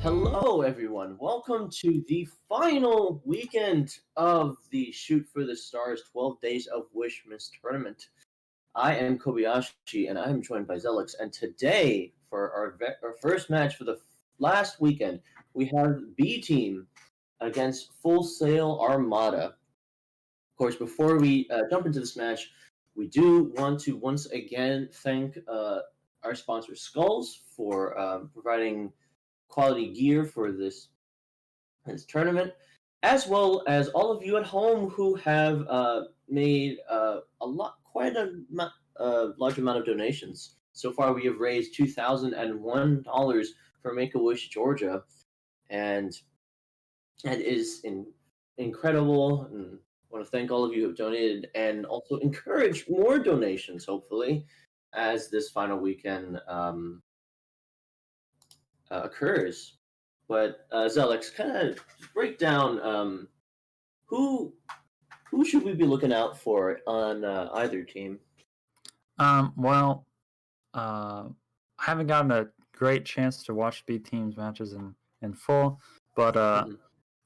Hello, everyone. Welcome to the final weekend of the Shoot for the Stars 12 Days of Wishmas tournament. I am Kobayashi, and I am joined by Zelix. And today, for our first match for the last weekend, we have B Team against Full Sail Armada. Of course, before we jump into this match, we do want to once again thank our sponsor, Skulls, for providing quality gear for this tournament, as well as all of you at home who have made quite a large amount of donations. So far, we have raised $2,001 for Make a Wish Georgia, and that is incredible. And I want to thank all of you who have donated, and also encourage more donations. Hopefully, as this final weekend occurs. But Zelix, kind of break down who should we be looking out for on either team? Well, I haven't gotten a great chance to watch B Team's matches in full, but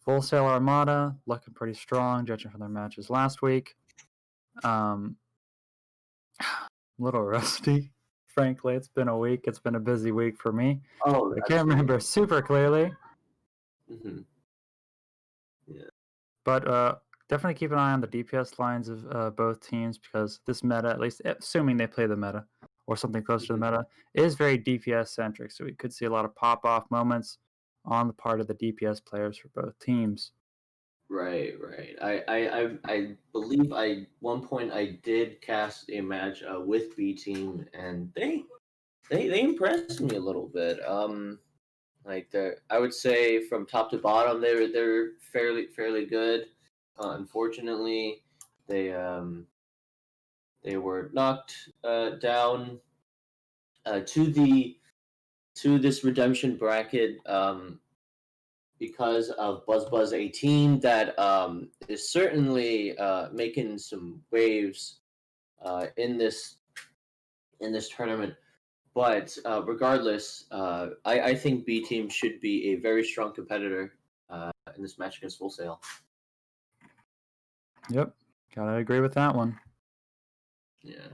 Full Sail Armada looking pretty strong, judging from their matches last week. A little rusty, frankly. It's been a week. It's been a busy week for me. Oh, I can't remember super clearly. Mm-hmm. Yeah. But definitely keep an eye on the DPS lines of both teams, because this meta, at least assuming they play the meta or something close to the meta, is very DPS centric. So we could see a lot of pop off moments on the part of the DPS players for both teams. Right. I believe one point I did cast a match with B Team, and they impressed me a little bit. Like I would say from top to bottom, they're fairly good. Unfortunately, they were knocked down to this redemption bracket because of Buzz 18 that is certainly making some waves in this tournament. But regardless, I think B Team should be a very strong competitor in this match against Full Sail. Yep, gotta agree with that one. Yeah.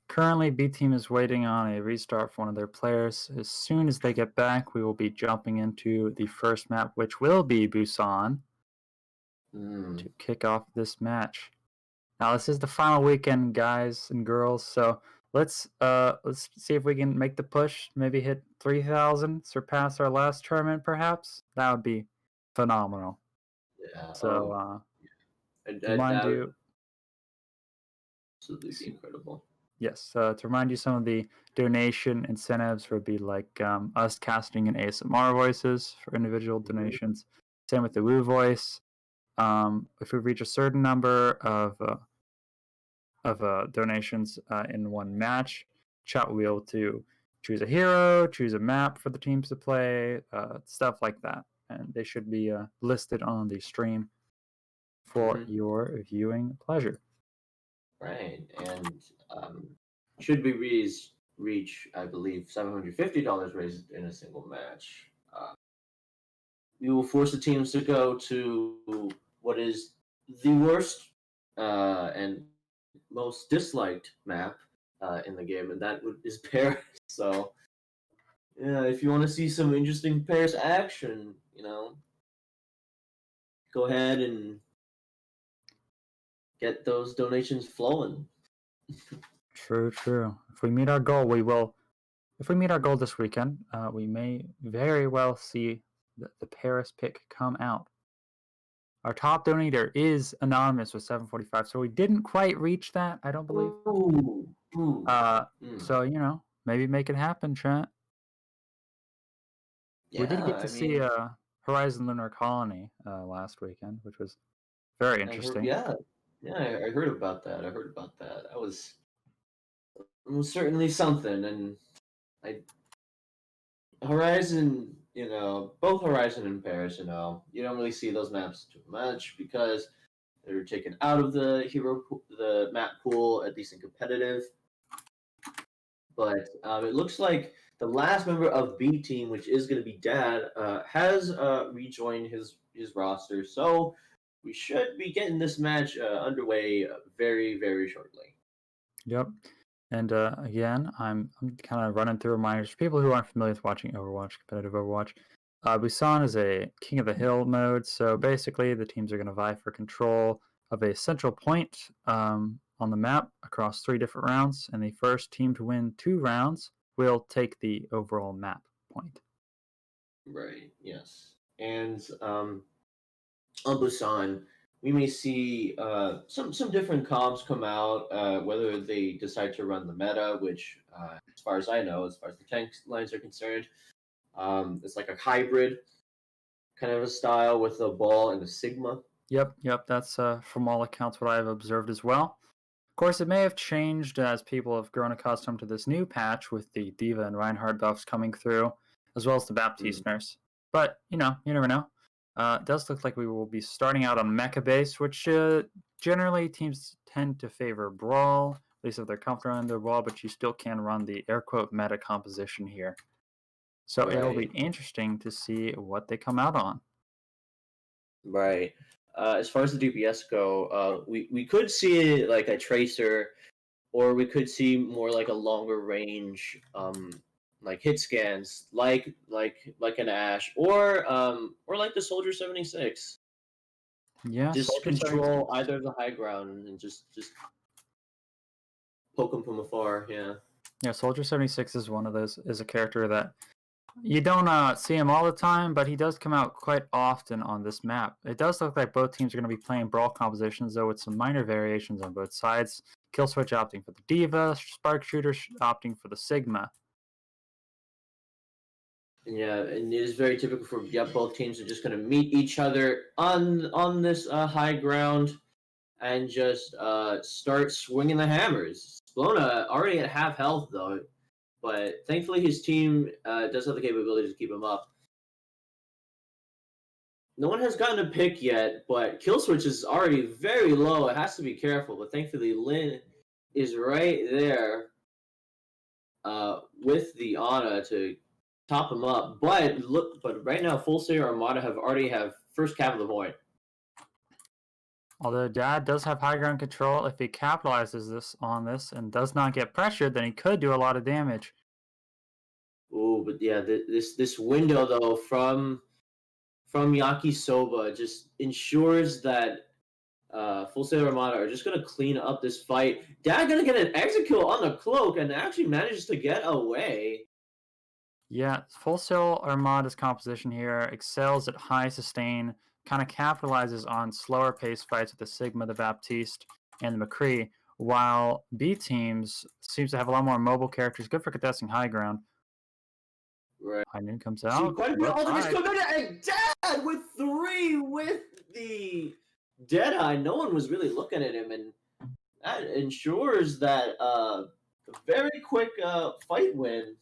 Currently, B Team is waiting on a restart for one of their players. As soon as they get back, we will be jumping into the first map, which will be Busan, to kick off this match. Now, this is the final weekend, guys and girls, so let's see if we can make the push, maybe hit 3,000, surpass our last tournament, perhaps. That would be phenomenal. Yeah. So, absolutely be incredible. Yes, to remind you, some of the donation incentives would be like us casting in ASMR voices for individual donations. Same with the Woo voice. If we reach a certain number of donations in one match, chat will be able to choose a hero, choose a map for the teams to play, stuff like that. And they should be listed on the stream for your viewing pleasure. Right, and should we reach, I believe, $750 raised in a single match, we will force the teams to go to what is the worst and most disliked map in the game, and that is Paris. So, yeah, if you want to see some interesting Paris action, go ahead and get those donations flowing. True. If we meet our goal, we will. If we meet our goal this weekend, we may very well see the Paris pick come out. Our top donator is anonymous with 745, so we didn't quite reach that, I don't believe. So maybe make it happen, Trent. Yeah, we did get to see Horizon Lunar Colony last weekend, which was very interesting. I heard about that. That was certainly something, and Horizon, both Horizon and Paris, you don't really see those maps too much because they're taken out of the map pool, at least in competitive. But it looks like the last member of B team, which is going to be Dad, has rejoined his roster. So we should be getting this match underway very, very shortly. Yep. And again, I'm kind of running through reminders for people who aren't familiar with watching Overwatch, competitive Overwatch. Busan is a King of the Hill mode, so basically the teams are going to vie for control of a central point on the map across 3 different rounds, and the first team to win 2 rounds will take the overall map point. Right, yes. And on Busan, we may see some different comps come out, whether they decide to run the meta, which, as far as I know, as far as the tank lines are concerned, it's like a hybrid kind of a style with a ball and a Sigma. Yep, that's from all accounts what I've observed as well. Of course, it may have changed as people have grown accustomed to this new patch with the Diva and Reinhardt buffs coming through, as well as the Baptiste nerfs. But, you never know. It does look like we will be starting out on mecha base, which generally teams tend to favor Brawl, at least if they're comfortable in their Brawl, but you still can run the air quote meta composition here. So it'll be interesting to see what they come out on. Right. As far as the DPS go, we could see like a Tracer, or we could see more like a longer range, like hit scans, like an Ashe, or like the Soldier 76. Yeah, just Soldier control 76. either of the high ground and just poke them from afar. Yeah, Soldier 76 is one of those. Is a character that you don't see him all the time, but he does come out quite often on this map. It does look like both teams are going to be playing Brawl compositions, though with some minor variations on both sides. Killswitch opting for the Diva, Spark Shooter opting for the Sigma. Yeah, and it is very typical for both teams are just going to meet each other on this high ground and just start swinging the hammers. Splona already at half health though, but thankfully his team does have the capability to keep him up. No one has gotten a pick yet, but Killswitch is already very low. It has to be careful, but thankfully Lin is right there with the Ana to top him up. But right now, full Sail Armada already have first cap of the point. Although Dad does have high ground control, if he capitalizes on this and does not get pressured, then he could do a lot of damage. Oh, but yeah, this window though from Yakisoba just ensures that Full Sail Armada are just gonna clean up this fight. Dad gonna get an exit kill on the cloak and actually manages to get away. Yeah, Full Sail Armada's composition here excels at high sustain, kind of capitalizes on slower pace fights with the Sigma, the Baptiste, and the McCree, while B teams seems to have a lot more mobile characters, good for contesting high ground. Right. High noon comes out. Quite a bit of ultimates come in, and Dad with 3 with the Deadeye. No one was really looking at him, and that ensures that a very quick fight win.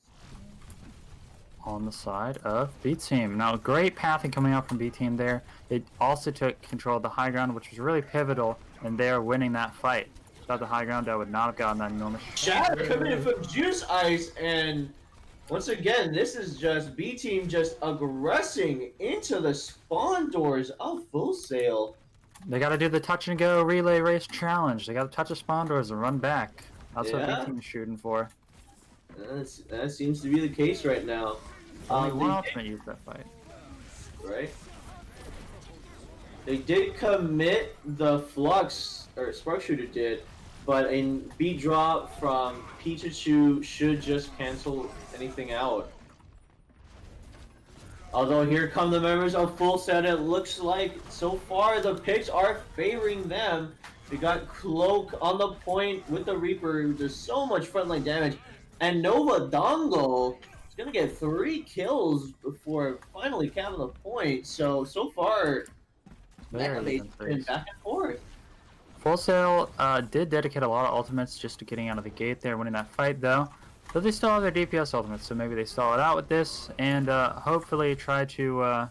On the side of B team. Now, great pathing coming out from B team there. They also took control of the high ground, which was really pivotal, and they're winning that fight. Without the high ground, I would not have gotten that enormous. Shatter coming in from Juice Ice, and once again, this is just B team just aggressing into the spawn doors of Full Sail. They got to do the touch and go relay race challenge. They got to touch the spawn doors and run back. That's what B team is shooting for. That seems to be the case right now. Only one ultimate used that fight. Right. They did commit the Flux, or Spark Shooter did, but a beat drop from Pikachu should just cancel anything out. Although here come the members of Full Sail, it looks like so far the picks are favoring them. They got Cloak on the point with the Reaper. There's so much frontline damage. And Nova Dongo is going to get 3 kills before finally capping the point. So far, Mecha Base has been back and forth. Full Sail did dedicate a lot of ultimates just to getting out of the gate there, winning that fight though. But they still have their DPS ultimates, so maybe they stall it out with this and hopefully try to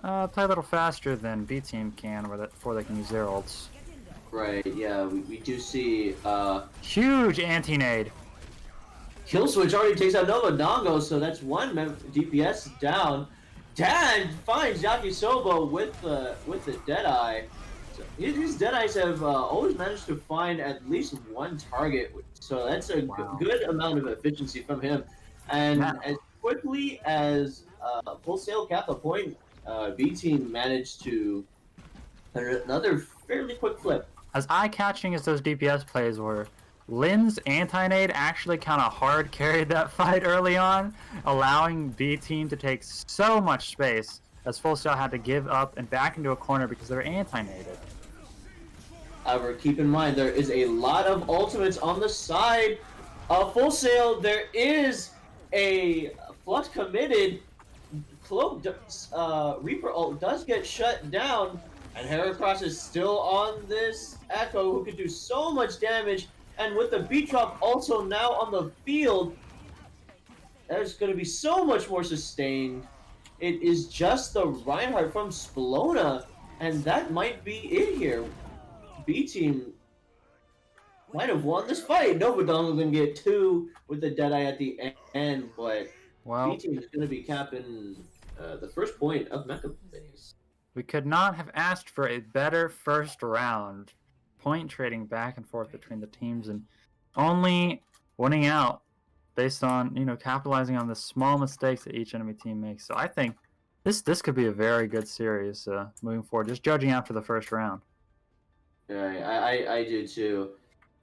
play a little faster than B team can before they can use their ults. Right, yeah, we do see huge anti-nade. Kill switch already takes out Nova Dongo, so that's one DPS down. Dan finds Yakisoba with the Deadeye. So these Deadeyes have always managed to find at least one target, so that's a good amount of efficiency from him. And as quickly as Full Sail capped a point, B team managed to another fairly quick flip. As eye-catching as those DPS plays were, Lin's anti-nade actually kind of hard carried that fight early on, allowing B team to take so much space as Full Sail had to give up and back into a corner because they were anti-naded. However, keep in mind there is a lot of ultimates on the side of Full Sail. There is a Flux committed. Cloak Reaper ult does get shut down, and Heracross is still on this Echo who could do so much damage. And with the beat drop also now on the field, there's going to be so much more sustained. It is just the Reinhardt from Splona, and that might be it here. B team might have won this fight. Novadongo going to get 2 with the Deadeye at the end, but B team is going to be capping the first point of Mecha phase. We could not have asked for a better first round. Point trading back and forth between the teams and only winning out based on, capitalizing on the small mistakes that each enemy team makes. So I think this could be a very good series moving forward, just judging after the first round. Yeah, I do too.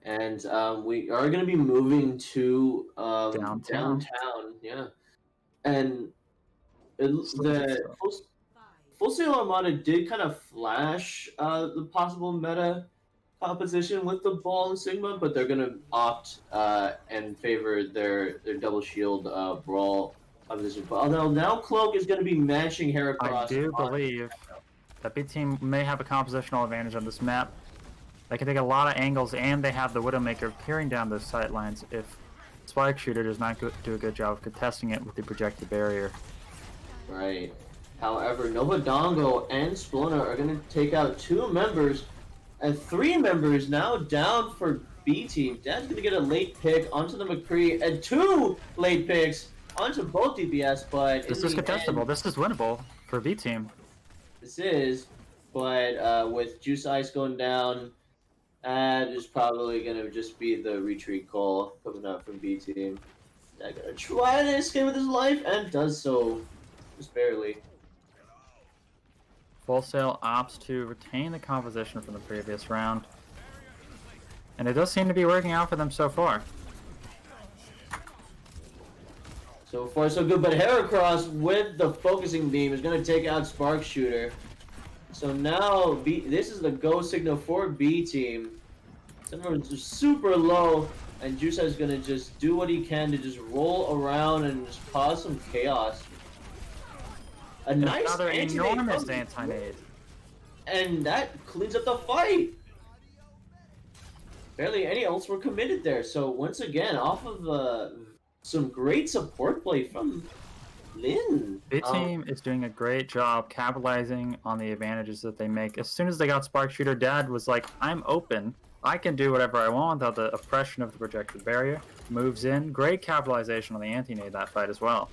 And we are going to be moving to downtown. Yeah. And the Full Sail Armada did kind of flash the possible meta composition with the Ball and Sigma, but they're going to opt and favor their double shield brawl composition. But although now Cloak is going to be matching Heracross. I do believe that B team may have a compositional advantage on this map. They can take a lot of angles, and they have the Widowmaker peering down those sight lines if Spike Shooter does not do a good job of contesting it with the projected barrier. Right. However, Novadongo and Splona are going to take out 2 members, and 3 members now down for B team. Dad's going to get a late pick onto the McCree, and 2 late picks onto both DPS, but this is contestable. This is winnable for B team. This is, but with Juice Ice going down, there's probably going to just be the retreat call coming out from B team. They're going to try to escape with his life, and does so just barely. Full Sail opts to retain the composition from the previous round. And it does seem to be working out for them so far. So far, so good. But Heracross with the focusing beam is going to take out Spark Shooter. So now, this is the go signal for B team. Someone's just super low, and Juice is going to just do what he can to just roll around and just cause some chaos. Another enormous anti-nade. And that cleans up the fight. Barely any ults were committed there. So once again, off of some great support play from Lin. B team is doing a great job capitalizing on the advantages that they make. As soon as they got Spark Shooter, Dad was like, I'm open. I can do whatever I want without the oppression of the projected barrier. Moves in. Great capitalization on the anti-nade that fight as well.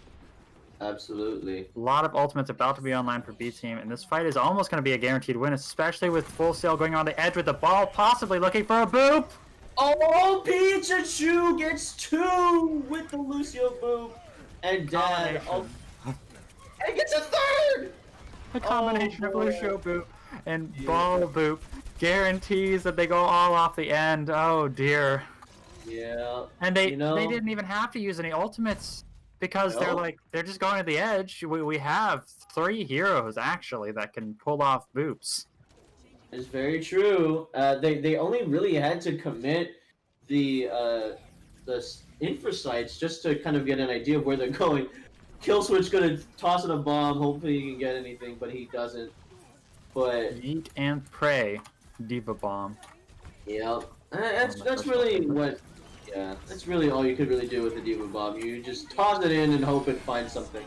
Absolutely. A lot of ultimates about to be online for B team, and this fight is almost going to be a guaranteed win, especially with Full Sail going on the edge with the ball, possibly looking for a boop. Oh, Pikachu gets 2 with the Lucio boop, and Dad and gets a 3rd. A combination of Lucio boop and ball boop guarantees that they go all off the end. Oh dear. Yeah. And they didn't even have to use any ultimates. Because they're just going to the edge. We have 3 heroes actually that can pull off boops. It's very true. They only really had to commit the infra sites just to kind of get an idea of where they're going. Killswitch gonna toss in a bomb. Hopefully he can get anything, but he doesn't. But eat and pray, Diva Bomb. Yeah, that's really what. Yeah, that's really all you could really do with the Diva Bomb. You just toss it in and hope it finds something.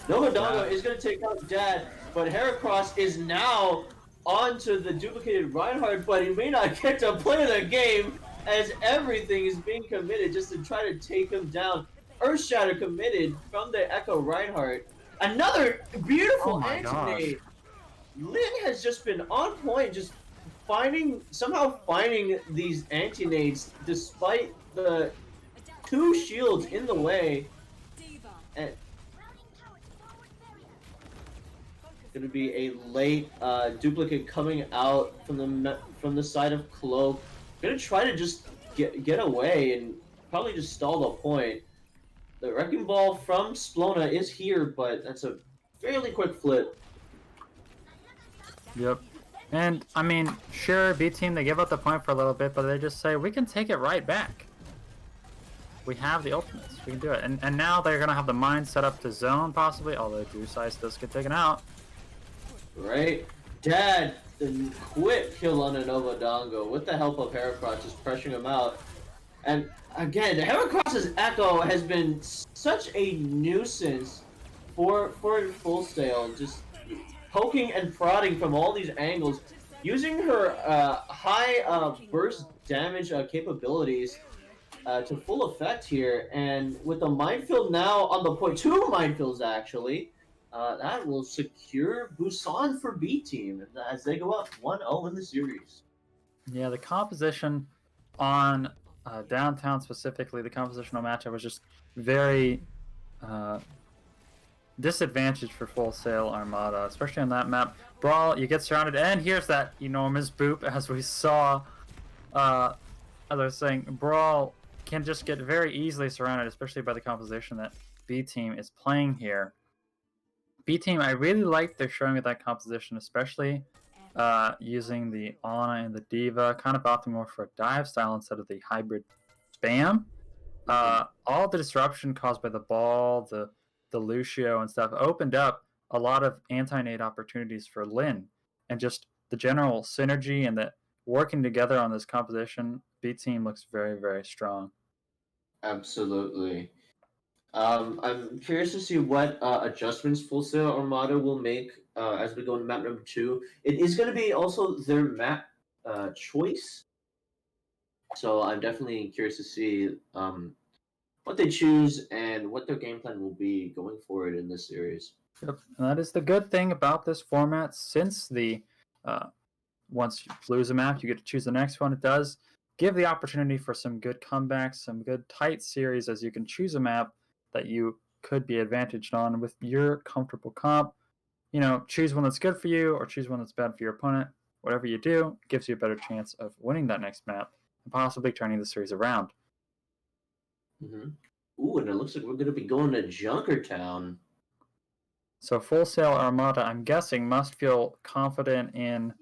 Novadongo is going to take out Dad, but Heracross is now onto the duplicated Reinhardt, but he may not get to play the game as everything is being committed just to try to take him down. Earthshatter committed from the Echo Reinhardt. Another Oh beautiful my gosh. anti-nade. Lin has just been on point, just somehow finding these anti-nades despite the two shields in the way. And going to be a late duplicate coming out from the side of Cloak. Going to try to just get away and probably just stall the point. The Wrecking Ball from Splona is here, but that's a fairly quick flip. Yep. And, I mean, sure, B team, they give up the point for a little bit, but they just say, we can take it right back. We have the ultimates. We can do it. And now they're going to have the mine set up to zone, possibly, although Size does get taken out. Right? Dad, the quick kill on a Nova Dongo with the help of Heracross, just pressuring him out. And again, Heracross's Echo has been such a nuisance for Full Sail, just poking and prodding from all these angles, using her high burst damage capabilities to full effect here. And with the minefield now on the point, two minefields actually, that will secure Busan for B team as they go up 1-0 in the series. Yeah, the composition on downtown specifically, the compositional matchup was just very disadvantaged for Full Sail Armada, especially on that map. Brawl, you get surrounded, and here's that enormous boop, as we saw. As I was saying, Brawl can just get very easily surrounded, especially by the composition that B team is playing here. B team, I really like their showing with that composition, especially using the Ana and the Diva, kind of opting more for a dive style instead of the hybrid spam. All the disruption caused by the ball, the Lucio and stuff opened up a lot of anti-nade opportunities for Lin, and just the general synergy and the working together on this composition, B team looks very, very strong. Absolutely. I'm curious to see what adjustments Full Sail Armada will make as we go into map number 2. It is going to be also their map choice, so I'm definitely curious to see what they choose and what their game plan will be going forward in this series. Yep, and that is the good thing about this format. Since the once you lose a map, you get to choose the next one. It does give the opportunity for some good comebacks, some good tight series, as you can choose a map that you could be advantaged on with your comfortable comp. You know, choose one that's good for you or choose one that's bad for your opponent. Whatever you do gives you a better chance of winning that next map and possibly turning the series around. Mm-hmm. Ooh, and it looks like we're going to be going to Junkertown. So Full Sail Armada, I'm guessing, must feel confident in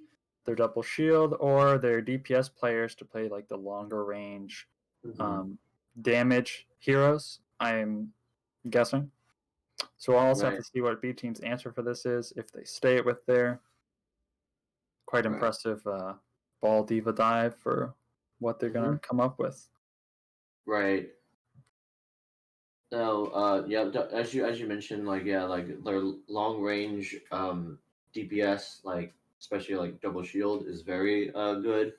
their double shield or their DPS players to play like the longer range damage heroes, I'm guessing. So we'll also have to see what B team's answer for this is, if they stay with their quite impressive ball diva dive for what they're going to come up with. Right. So, yeah, as you mentioned, like their long range DPS, like especially like double shield, is very good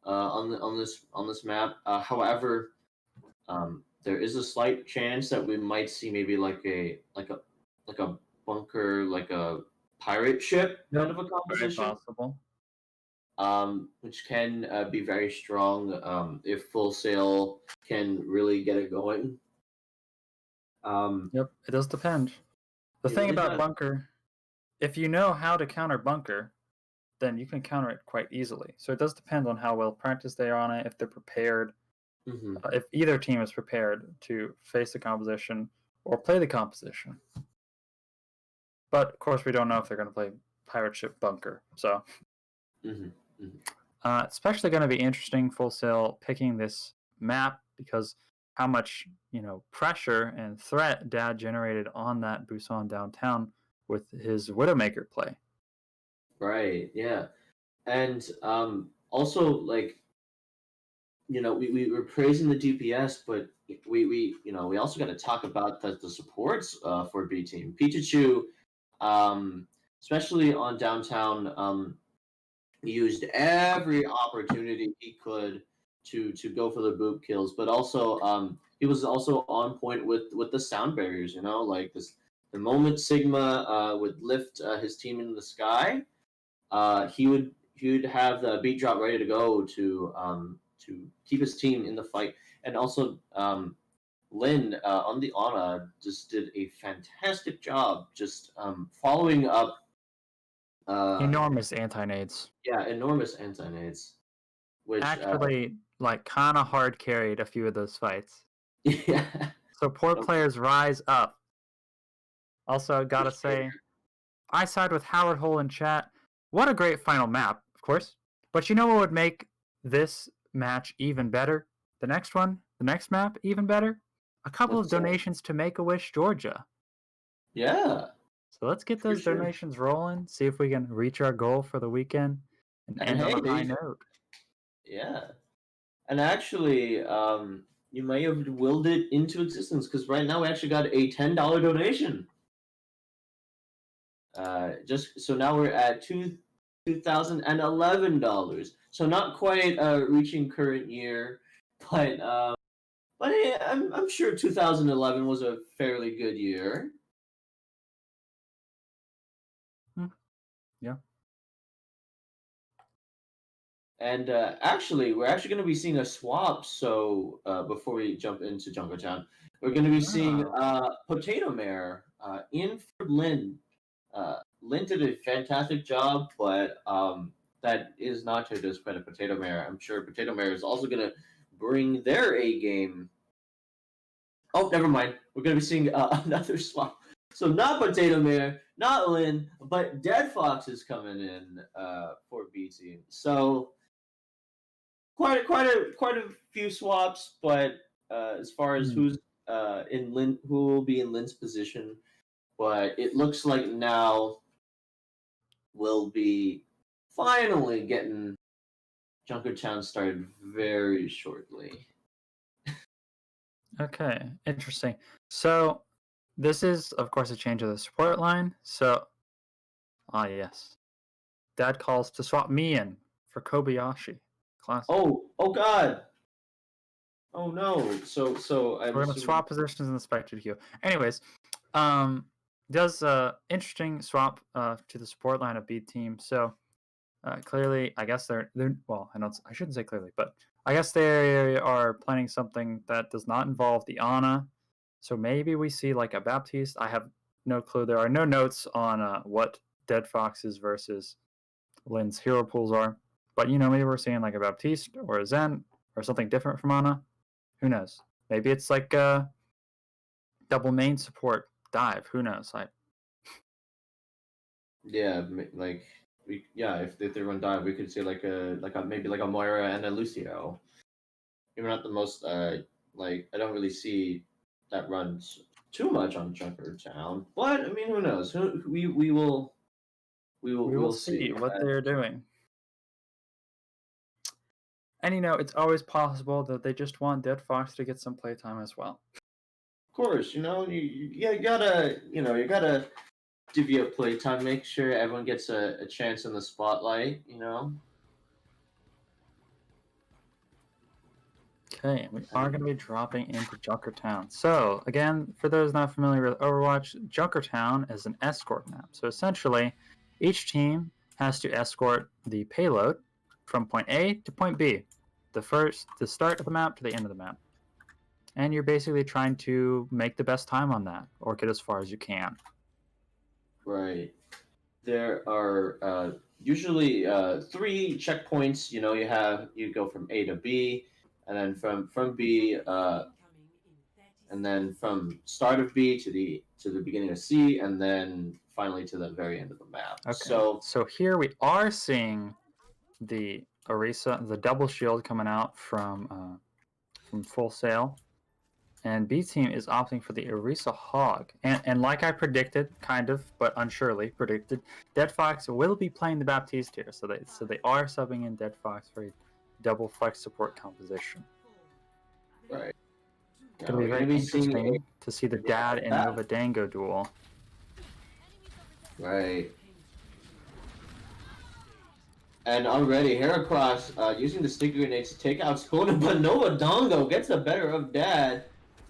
on this map. However, there is a slight chance that we might see maybe like a bunker, like a pirate ship kind of a composition. Very possible. Which can be very strong if Full Sail can really get it going. Yep, it does depend. The thing about bunker, if you know how to counter bunker, then you can counter it quite easily. So it does depend on how well practiced they are on it, if they're prepared, if either team is prepared to face the composition or play the composition. But of course, we don't know if they're going to play pirate ship bunker. So it's especially going to be interesting, Full Sail picking this map, because how much pressure and threat Dad generated on that Busan downtown with his Widowmaker play. Right. Yeah, and also like we were praising the DPS, but we also got to talk about the supports for B team. Pikachu, especially on downtown, used every opportunity he could to go for the boop kills, but also he was also on point with the sound barriers. You know, like this the moment Sigma would lift his team into the sky, he would have the beat drop ready to go to keep his team in the fight, and also Lin on the Ana just did a fantastic job just following up. Enormous anti-nades. Yeah, enormous anti-nades. Which Actually, like, kind of hard carried a few of those fights. yeah. So poor players rise up. Also, I gotta For say, sure. I side with Howard Hole in chat. What a great final map, of course. But you know what would make this match even better? The next one, the next map, even better? A couple of What's up? donations to Make-A-Wish, Georgia. Yeah. So let's get For those sure. donations rolling, see if we can reach our goal for the weekend and And end on hey, a high note. yeah. And actually, you may have willed it into existence because right now we actually got a $10 donation. Just so now we're at $2,011. So not quite reaching current year, but yeah, I'm sure 2011 was a fairly good year. Yeah. And actually, we're actually going to be seeing a swap. So before we jump into Junkertown, we're going to be seeing Potato Mare in for Lynn. Lynn did a fantastic job, but that is not to discredit Potato Mare. I'm sure Potato Mare is also going to bring their A game. Oh, never mind. We're going to be seeing another swap. So not Potato Mare, not Lynn, but Dead Fox is coming in for B team. So quite a few swaps, but as far as who's in Lin, who will be in Lin's position, but it looks like now we'll be finally getting Junkertown started very shortly. Okay, interesting. So this is, of course, a change of the support line. So, yes. Dad calls to swap me in for Kobayashi. Classic. Oh God. Oh no. So I'm We're gonna assuming... swap positions in the spectator queue. Anyways, does interesting swap to the support line of B team. So clearly, I guess they're well. I shouldn't say clearly, but I guess they are planning something that does not involve the Ana. So maybe we see like a Baptiste. I have no clue. There are no notes on what Dead Foxes versus Lynn's hero pools are. But maybe we're seeing like a Baptiste or a Zen or something different from Ana. Who knows? Maybe it's like a double main support dive. Who knows? Yeah, like if they run dive, we could see like a maybe like a Moira and a Lucio. You're not the most like I don't really see that runs too much on Junkertown, but I mean, who knows? We will we'll see what they're doing. And it's always possible that they just want Dead Fox to get some playtime as well. Of course, you gotta divvy up playtime, make sure everyone gets a chance in the spotlight. Okay, we are going to be dropping into Junkertown. So, again, for those not familiar with Overwatch, Junkertown is an escort map. So, essentially, each team has to escort the payload from point A to point B, the start of the map to the end of the map. And you're basically trying to make the best time on that, or get as far as you can. Right. There are usually 3 checkpoints. You go from A to B, and then from B, and then from start of B to the beginning of C, and then finally to the very end of the map. Okay. So here we are seeing the Orisa, the double shield coming out from Full Sail. And B team is opting for the Orisa Hog. And like I predicted, kind of, but unsurely predicted, Dead Fox will be playing the Baptiste here. So they are subbing in Dead Fox for a double flex support composition. Right. It's going to be very interesting to see the Dad and Nova Dango duel. Right. And already Heracross using the sticky grenades to take out Skona, but Nova Dongo gets the better of Dad.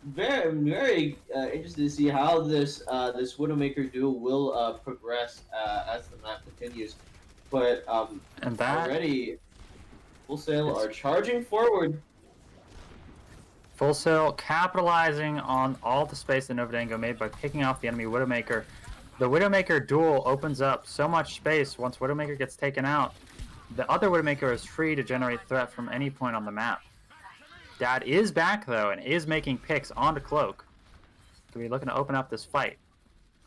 Very interested to see how this Widowmaker duel will progress as the map continues. But And that already Full Sail is are charging forward. Full Sail capitalizing on all the space that Novadango made by picking off the enemy Widowmaker. The Widowmaker duel opens up so much space once Widowmaker gets taken out. The other Widowmaker is free to generate threat from any point on the map. Dad is back though and is making picks onto Cloak. So we're looking to open up this fight.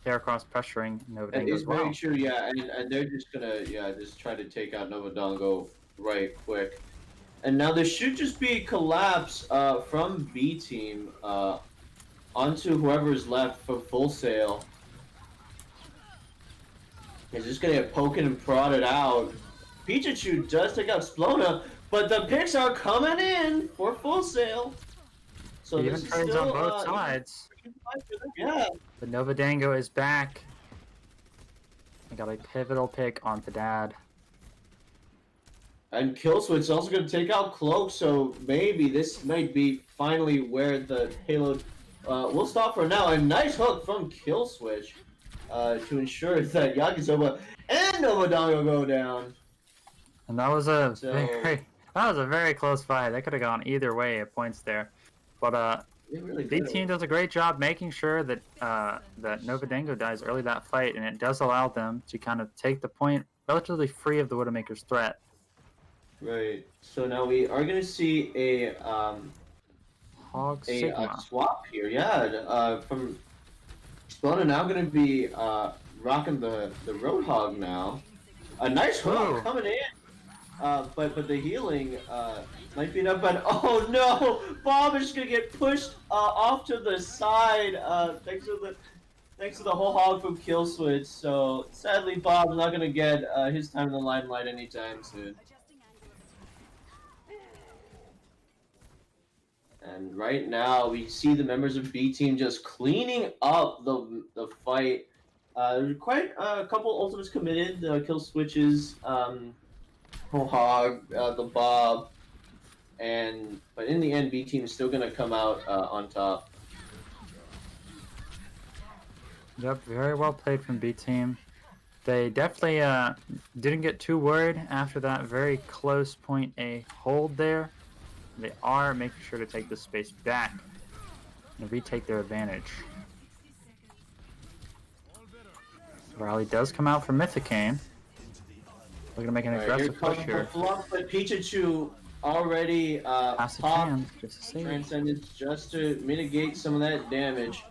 Heracross pressuring Novadango as well. Very true, yeah, and they're just gonna just try to take out Nova Dongo right quick. And now there should just be a collapse from B team onto whoever's left for Full Sail. He's just gonna get poking and prodded out. Pikachu does take out Splona, but the picks are coming in for Full Sail. So Even this is trades still, on both sides. Yeah. But Novadango is back. I got a pivotal pick onto Dad. And Killswitch is also going to take out Cloak, so maybe this might be finally where the payload will stop for now. A nice hook from Killswitch to ensure that Yakisoba and Novadango go down. And that was a very close fight. That could have gone either way at points there. But Really B did. team does a great job making sure that that Novadango dies early that fight, and it does allow them to kind of take the point relatively free of the Widowmaker's threat. Right. So now we are going to see a Hog Sigma. swap here. Yeah. From Splona now going to be rocking the Roadhog now. A nice hook coming in. But the healing might be enough. But oh no, Bob is just gonna get pushed off to the side thanks to the whole hog from Killswitch. So sadly, Bob's not gonna get his time in the limelight anytime soon. And right now, we see the members of B team just cleaning up the fight. Quite a couple ultimates committed. The Killswitches. Whole hog, the Bob, but in the end, B team is still gonna come out on top. Yep, very well played from B team. They definitely didn't get too worried after that very close point A hold there. They are making sure to take this space back and retake their advantage. Rally does come out from Mythicane. We're gonna make an aggressive push here. But Pikachu already Pass the popped save. Transcendence just to mitigate some of that damage.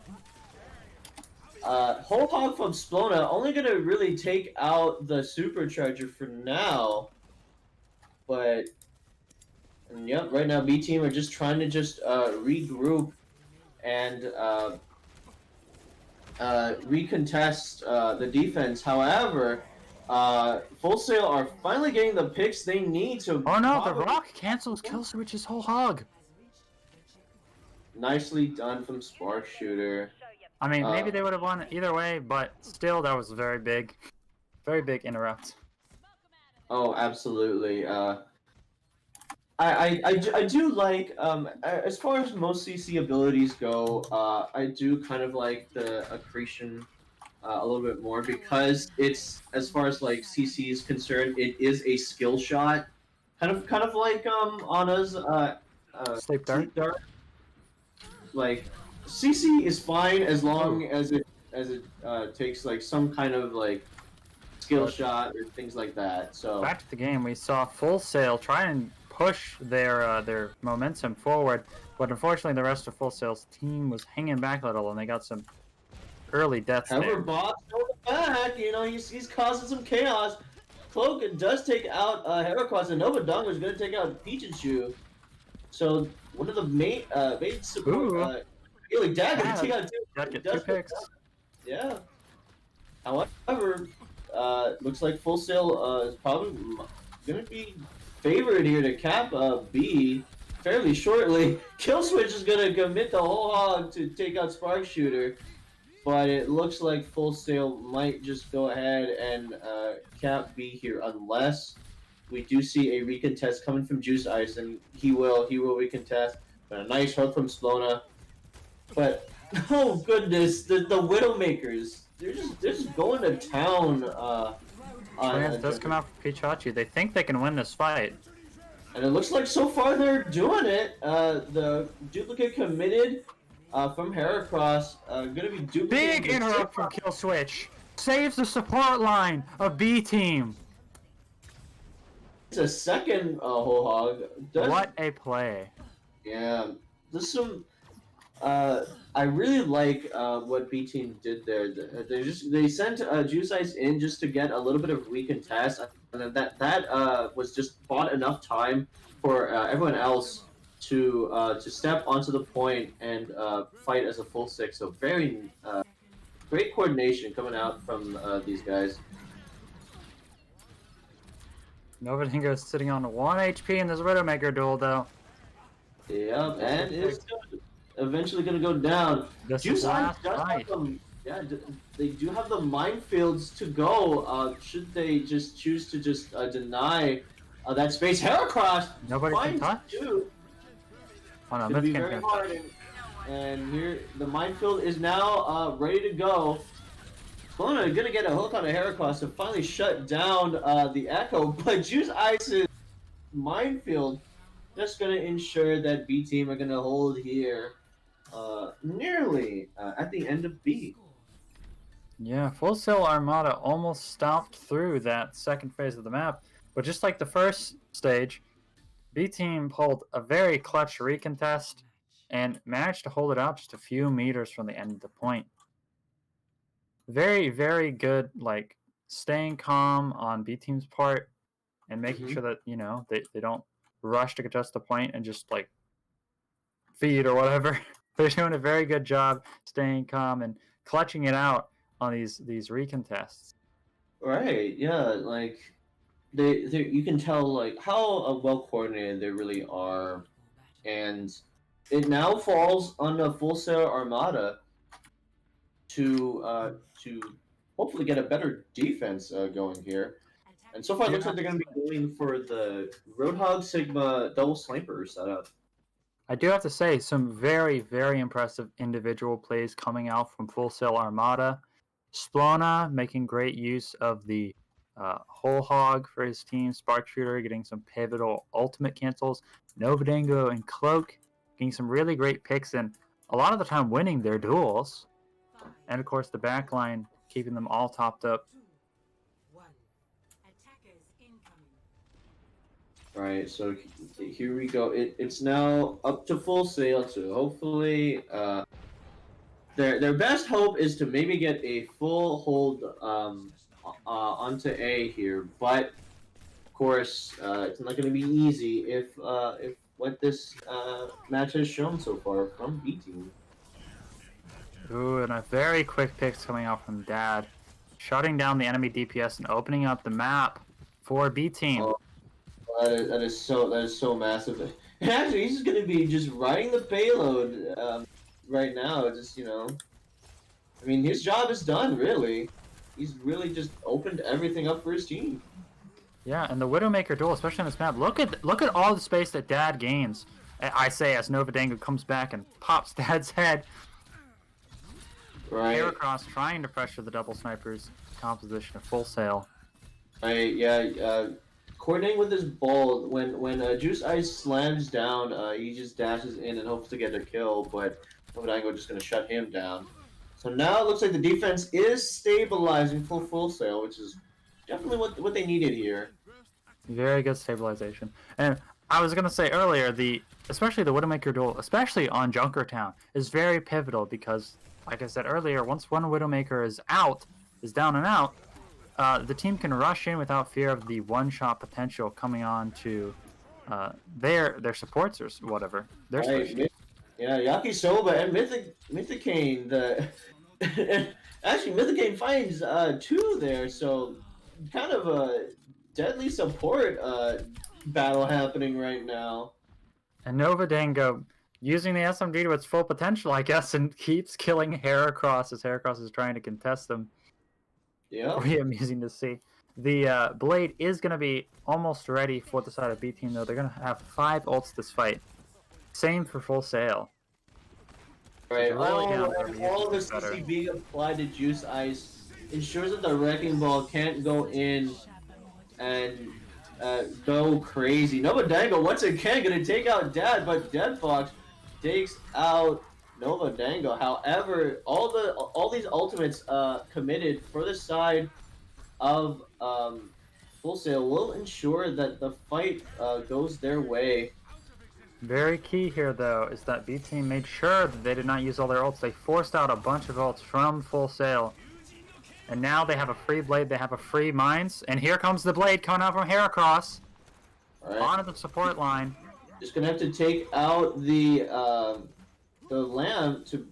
Whole hog from Splona only gonna really take out the supercharger for now. But yep, right now B team are just trying to regroup and recontest the defense. However, Full Sail are finally getting the picks they need to. Oh no, the rock cancels Killswitch's whole hog. Nicely done from Spark Shooter. I mean, maybe they would have won either way, but still, that was very big interrupt. Oh, absolutely. I do like as far as most CC abilities go. I do kind of like the accretion a little bit more because it's, as far as like CC is concerned, it is a skill shot, kind of like Anna's Sleep Dart. Like CC is fine as long as it takes like some kind of like skill shot or things like that. So back to the game, we saw Full Sail try and push their momentum forward, but unfortunately the rest of Full Sail's team was hanging back a little, and they got some early deaths there. However, Bob's going back. You know, he's causing some chaos. Cloak does take out Heracross, and Novadango is going to take out Pikachu. So one of the main support, really, Dad can take out two picks. Yeah. However, looks like Full Sail is probably going to be favored here to cap B fairly shortly. Killswitch is going to commit the whole hog to take out Spark Shooter. But it looks like Full Sail might just go ahead and cap B here, unless we do see a recontest coming from Juice Ice, and he will recontest. But a nice hook from Splona. But oh goodness, the Widowmakers, they're just going to town. Trans does come out for Pichachi. They think they can win this fight. And it looks like so far they're doing it. The duplicate committed from Heracross. Gonna be duplicating. Big interrupt from Kill Switch. Saves the support line of B team. It's a second whole hog. What a play. Yeah, there's some. I really like what B team did there. They sent Juice Ice in just to get a little bit of recontest, and that was just bought enough time for everyone else to step onto the point and fight as a full six. So very great coordination coming out from these guys. Novatingo is sitting on 1 HP in this Widowmaker duel, though. Yep, and it's eventually going to go down. This is last fight. They do have the minefields to go. Should they just choose to just deny that space? Heracross! Nobody can touch. Dude. Oh no, It's gonna be Myth very can't hard. And here, the minefield is now ready to go. Splona gonna get a hook on a Heracross to finally shut down the Echo, but Juice Ice's minefield just gonna ensure that B team are gonna hold here nearly at the end of B. Yeah, full Sail Armada almost stomped through that second phase of the map, but just like the first stage, B team pulled a very clutch recontest and managed to hold it out just a few meters from the end of the point. Very, very good, like, staying calm on B team's part and making sure that, you know, they don't rush to contest the point and just, like, feed or whatever. They're doing a very good job staying calm and clutching it out on these recontests. Right, yeah, like they you can tell like how well coordinated they really are, and it now falls on the Full Sail Armada to hopefully get a better defense going here. And so far, it looks like they're going to be going for the Roadhog Sigma double sniper setup. I do have to say, some very, very impressive individual plays coming out from Full Sail Armada. Splona making great use of the whole hog for his team. Spark Shooter getting some pivotal ultimate cancels. Novadango and Cloak getting some really great picks and a lot of the time winning their duels. And of course the backline keeping them all topped up. Alright, so here we go. It's now up to Full Sail, so hopefully their best hope is to maybe get a full hold onto A here, but of course it's not going to be easy if what this match has shown so far from B team. Ooh, and a very quick picks coming out from Dad, shutting down the enemy DPS and opening up the map for B team. Oh, that is so massive. And actually, he's going to be just riding the payload right now. Just, you know, I mean, his job is done. Really, he's really just opened everything up for his team. Yeah, and the Widowmaker duel, especially on this map, look at all the space that Dad gains. I say as Novadango comes back and pops Dad's head. Right. Heracross trying to pressure the double snipers composition of Full Sail. Coordinating with his ball, when Juice Ice slams down, he just dashes in and hopes to get a kill, but Novadango just going to shut him down. So now it looks like the defense is stabilizing for Full Sail, which is definitely what they needed here. Very good stabilization. And I was going to say earlier, especially the Widowmaker duel, especially on Junkertown, is very pivotal because, like I said earlier, once one Widowmaker is down and out, the team can rush in without fear of the one-shot potential coming on to their supports or whatever. Yeah, Yakisoba and Mythicane. Actually, Mythicane finds 2 there, so kind of a deadly support battle happening right now. And Novadango using the SMG to its full potential, I guess, and keeps killing Heracross as Heracross is trying to contest them. Yeah. Pretty amusing to see. The Blade is going to be almost ready for the side of B team, though. They're going to have 5 ults this fight. Same for Full Sail. Right. Really All the CCB applied to Juice Ice ensures that the Wrecking Ball can't go in and go crazy. Nova Dango once again gonna take out Dad, but Dead Fox takes out Nova Dango. However, all these ultimates committed for the side of Full Sail will ensure that the fight goes their way. Very key here, though, is that B team made sure that they did not use all their ults. They forced out a bunch of ults from Full Sail. And now they have a free Blade, they have a free Mines, and here comes the Blade coming out from Heracross. Right. Onto the support line. Just gonna have to take out the Lamb to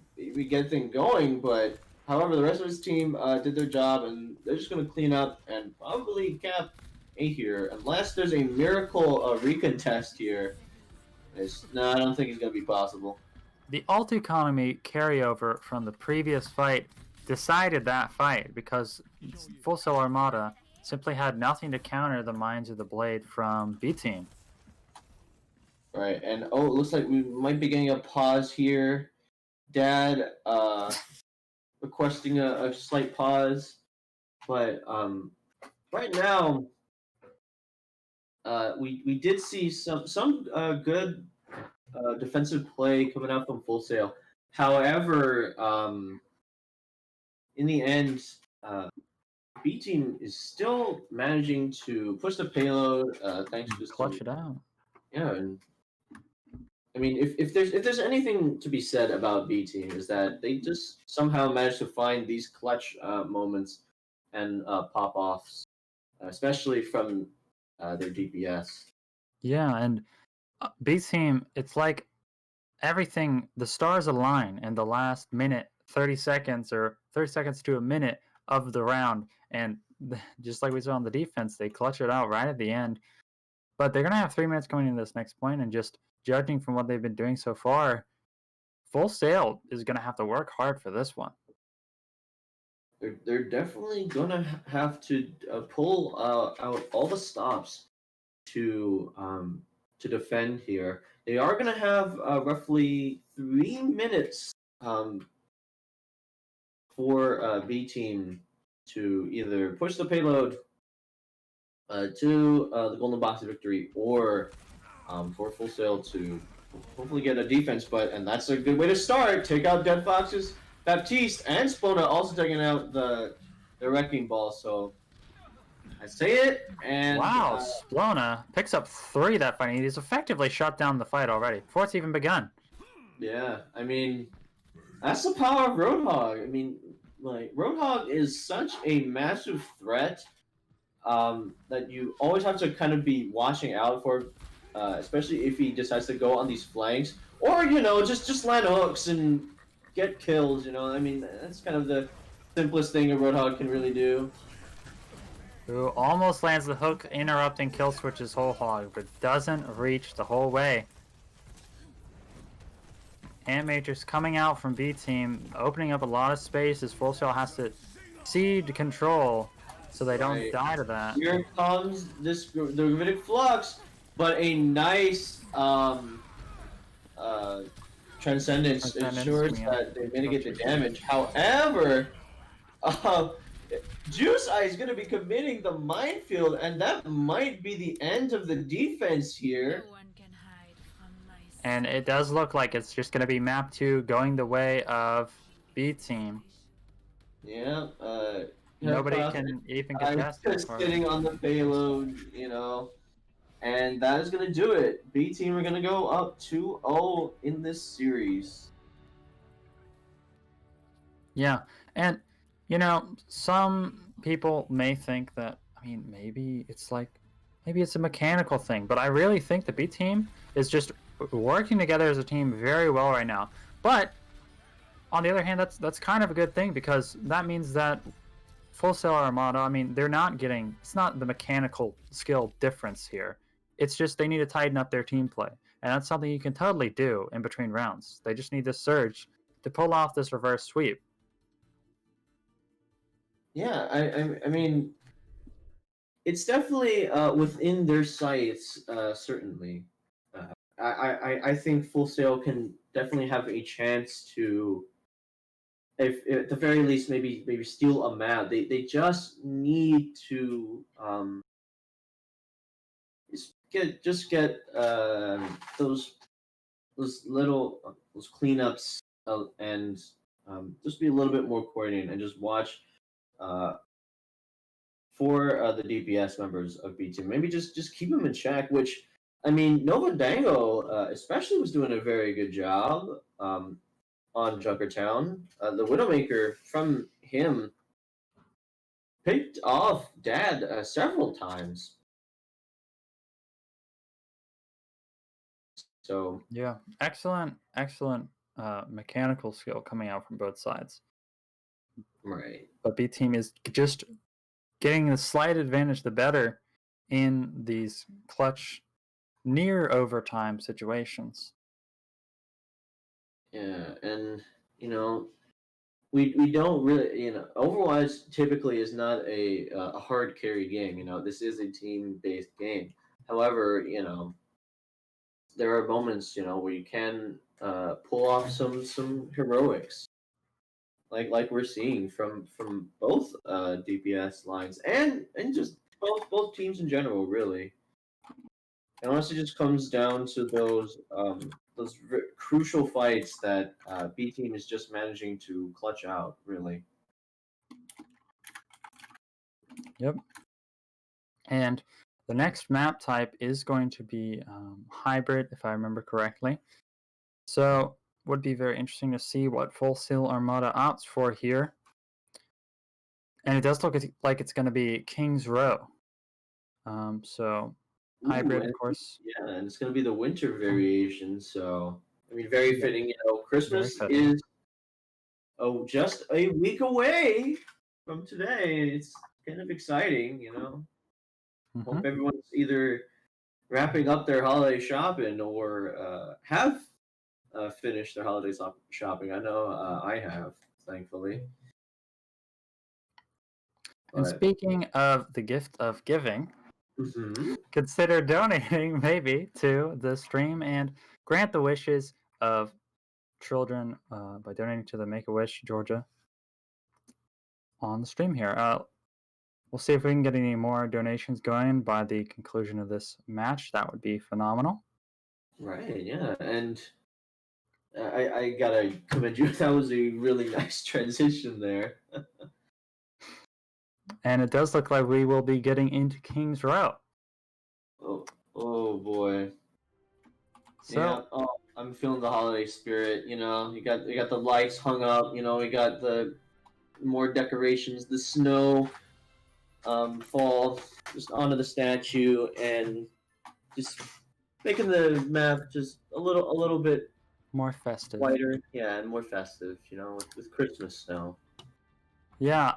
get things going, but however, the rest of his team did their job, and they're just gonna clean up and probably cap A here, unless there's a miracle recontest here. No, I don't think it's going to be possible. The ult economy carryover from the previous fight decided that fight because Full Sail Armada simply had nothing to counter the Mines of the Blade from B team. Right, and it looks like we might be getting a pause here. Dad requesting a slight pause, but right now we did see some good defensive play coming out from Full Sail. However, in the end, B team is still managing to push the payload thanks to clutch it out. Yeah, and I mean, if there's anything to be said about B team is that they just somehow managed to find these clutch moments and pop offs, especially from their DPS. Yeah, and B team, it's like everything, the stars align in the last minute, 30 seconds or 30 seconds to a minute of the round, and just like we saw on the defense, they clutch it out right at the end. But they're going to have 3 minutes going into this next point, and just judging from what they've been doing so far, Full Sail is going to have to work hard for this one. They're definitely going to have to pull out all the stops to defend here. They are going to have roughly 3 minutes for B team to either push the payload to the Golden Box of Victory, or for Full Sail to hopefully get a defense. And that's a good way to start. Take out Dead Foxes, Baptiste, and Spona also taking out the Wrecking Ball. So I say it, and wow, Splona picks up 3 that fight. He's effectively shut down the fight already before it's even begun. Yeah, I mean, that's the power of Roadhog. I mean, like, Roadhog is such a massive threat that you always have to kind of be watching out for, especially if he decides to go on these flanks, or just land hooks and get kills. I mean, that's kind of the simplest thing a Roadhog can really do. Who almost lands the hook, interrupting kill switch's whole hog, but doesn't reach the whole way. Ant Matrix coming out from B team, opening up a lot of space as Full Sail has to cede control so they don't die to that. Here comes the Gravitic Flux, but a nice Transcendence ensures that they mitigate the damage. However, Juice Eye is going to be committing the minefield, and that might be the end of the defense here. And it does look like it's just going to be map 2 going the way of B team. Yeah. Nobody can even contest it. Just sitting on the payload, and that is going to do it. B team are going to go up 2-0 in this series. Yeah, and some people may think that, maybe it's a mechanical thing, but I really think the B team is just working together as a team very well right now. But on the other hand, that's kind of a good thing, because that means that Full Sail Armada, they're not getting, it's not the mechanical skill difference here. It's just they need to tighten up their team play, and that's something you can totally do in between rounds. They just need this surge to pull off this reverse sweep. Yeah, I mean, it's definitely within their sights. Certainly, I think Full Sail can definitely have a chance to, if at the very least, maybe steal a map. They just need to just get those little those cleanups and just be a little bit more coordinated and just watch uh, for the DPS members of B team. Maybe just keep them in check. Which I mean, Nova Dango especially was doing a very good job on Junkertown. The Widowmaker from him picked off Dad several times. So Yeah, excellent mechanical skill coming out from both sides. right. But B team is just getting the slight advantage the better in these clutch near overtime situations. Yeah, and you know, we don't really, Overwatch typically is not a hard carry game. This is a team based game. However, there are moments where you can pull off some heroics, like we're seeing from both DPS lines and just both teams in general, really. It honestly just comes down to those crucial fights that B team is just managing to clutch out, really. Yep. And the next map type is going to be hybrid, if I remember correctly. So would be very interesting to see what full Sail Armada opts for here. And it does look like it's going to be King's Row. So hybrid, of course. Yeah, and it's going to be the winter variation. So, I mean, very fitting. Christmas is just a week away from today. It's kind of exciting. Hope everyone's either wrapping up their holiday shopping or have finished their holiday shopping. I know I have, thankfully. And speaking of the gift of giving, mm-hmm. consider donating maybe to the stream and grant the wishes of children by donating to the Make-A-Wish Georgia on the stream here. We'll see if we can get any more donations going by the conclusion of this match. That would be phenomenal. Right, yeah. And I gotta commend you. That was a really nice transition there. And it does look like we will be getting into King's Row. Oh boy. So, yeah, I'm feeling the holiday spirit. You got the lights hung up. We got the more decorations, the snow fall just onto the statue, and just making the map just a little bit more festive, lighter, and more festive. With Christmas snow. Yeah,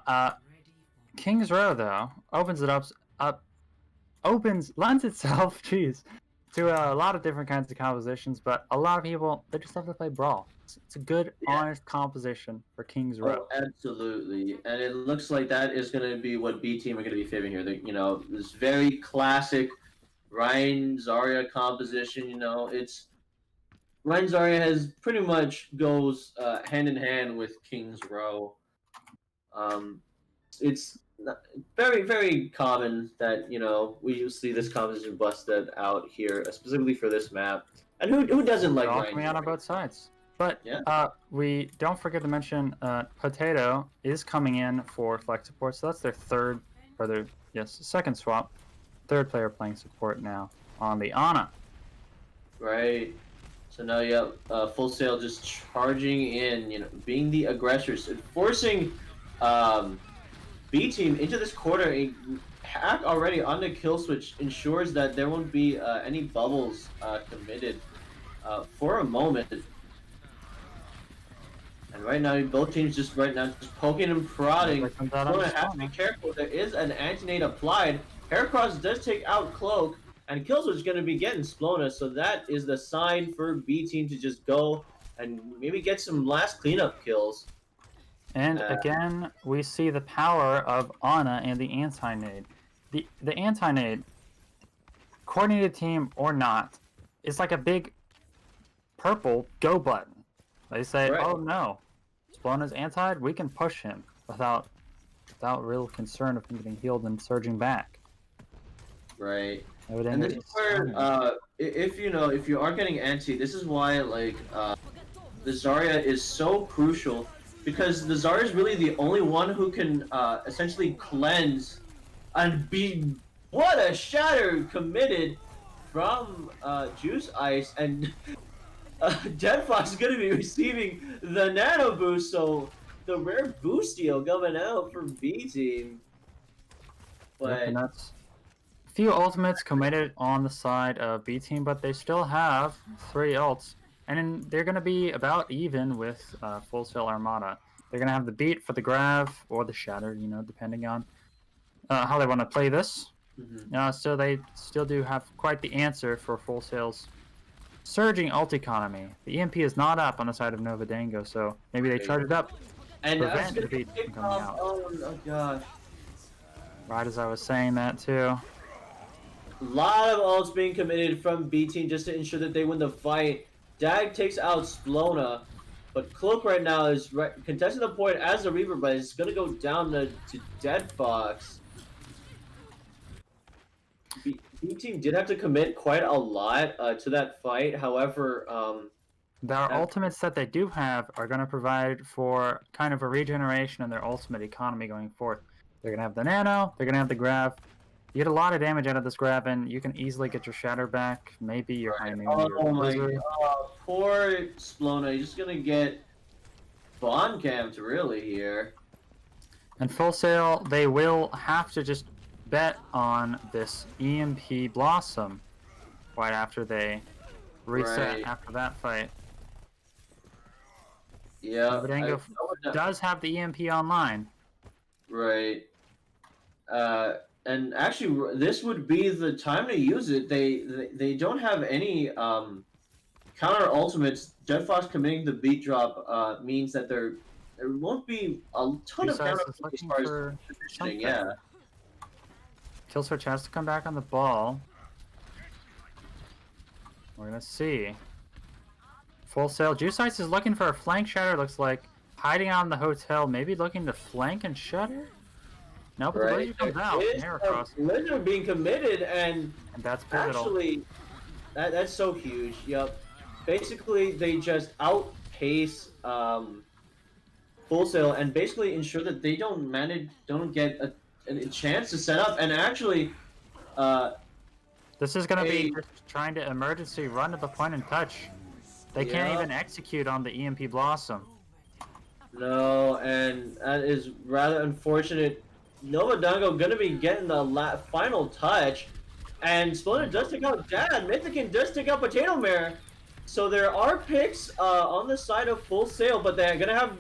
King's Row though lends itself, to a lot of different kinds of compositions, but a lot of people, they just love to play Brawl. It's a good, honest composition for King's Row. Oh, absolutely. And it looks like that is going to be what B team are going to be favoring here. This very classic Ryan Zarya composition. Ryan Zarya has pretty much goes hand in hand with King's Row. It's very, very common that we see this composition busted out here, specifically for this map. And who doesn't like Ryan? Coming out on both sides. But we don't forget to mention Potato is coming in for flex support, so that's their second swap. Third player playing support now on the Ana. Right. So now Full Sail just charging in, being the aggressors, and forcing B team into this corner. A hack already on the kill switch ensures that there won't be any bubbles committed for a moment. And right now, both teams just poking and prodding. You're going to have to be careful. There is an anti-nade applied. Heracross does take out Cloak, and Killswitch is going to be getting Splona, so that is the sign for B team to just go and maybe get some last cleanup kills. And again, we see the power of Ana and the anti-nade. the anti-nade, coordinated team or not, is like a big purple go button. They say, Right. oh no, Splona's anti-ed, we can push him without real concern of him getting healed and surging back. Right. And And this is where, if you are getting anti, this is why the Zarya is so crucial, because the Zarya is really the only one who can essentially cleanse and be what a shatter committed from Juice Ice, and Dead Fox is going to be receiving the nano boost, so the rare boostio coming out for B team. But yep, and that's a few ultimates committed on the side of B team, but they still have 3 ults, and they're going to be about even with full Sail Armada. They're going to have the beat for the grab or the shatter, depending on how they want to play this. So they still do have quite the answer for Full Sail's surging ult economy. The EMP is not up on the side of Nova Dango, so maybe they charge it up and to that's prevent gonna the beat from coming out. Oh gosh. Right as I was saying that too. A lot of ults being committed from B team just to ensure that they win the fight. Dag takes out Splona, but Cloak right now is contesting the point as a Reaper, but it's gonna go down to Dead Fox. B team did have to commit quite a lot to that fight. However, their ultimates that they do have are going to provide for kind of a regeneration in their ultimate economy going forth. They're going to have the nano, they're going to have the grab. You get a lot of damage out of this grab, and you can easily get your shatter back. Maybe your high noon, your blizzard. Poor Splona. He's just going to get bond camped really here. And Full Sail, they will have to just bet on this EMP Blossom right after they reset after that fight. Yeah. Nova Dango does have the EMP online. Right. And actually, this would be the time to use it. They don't have any counter ultimates. Dead Fox committing the beat drop means that there won't be a ton of counter ultimates as far as positioning. Yeah. Killswitch has to come back on the ball. We're gonna see. Full Sail. Juice Ice is looking for a flank shatter. Looks like hiding on the hotel. Maybe looking to flank and shatter. No, but the blizzard comes out. Blizzard being committed, and that's pivotal. Actually, that's so huge. Yep. Basically, they just outpace Full Sail and basically ensure that they don't get a chance to set up. And actually, this is going to be just trying to emergency run to the point and touch. They can't even execute on the EMP Blossom. No, and that is rather unfortunate. Nova Dango gonna be getting the final touch, and Splendor does take out Dad. Mythican does take out Potato Mare. So there are picks on the side of Full Sail, but they're gonna have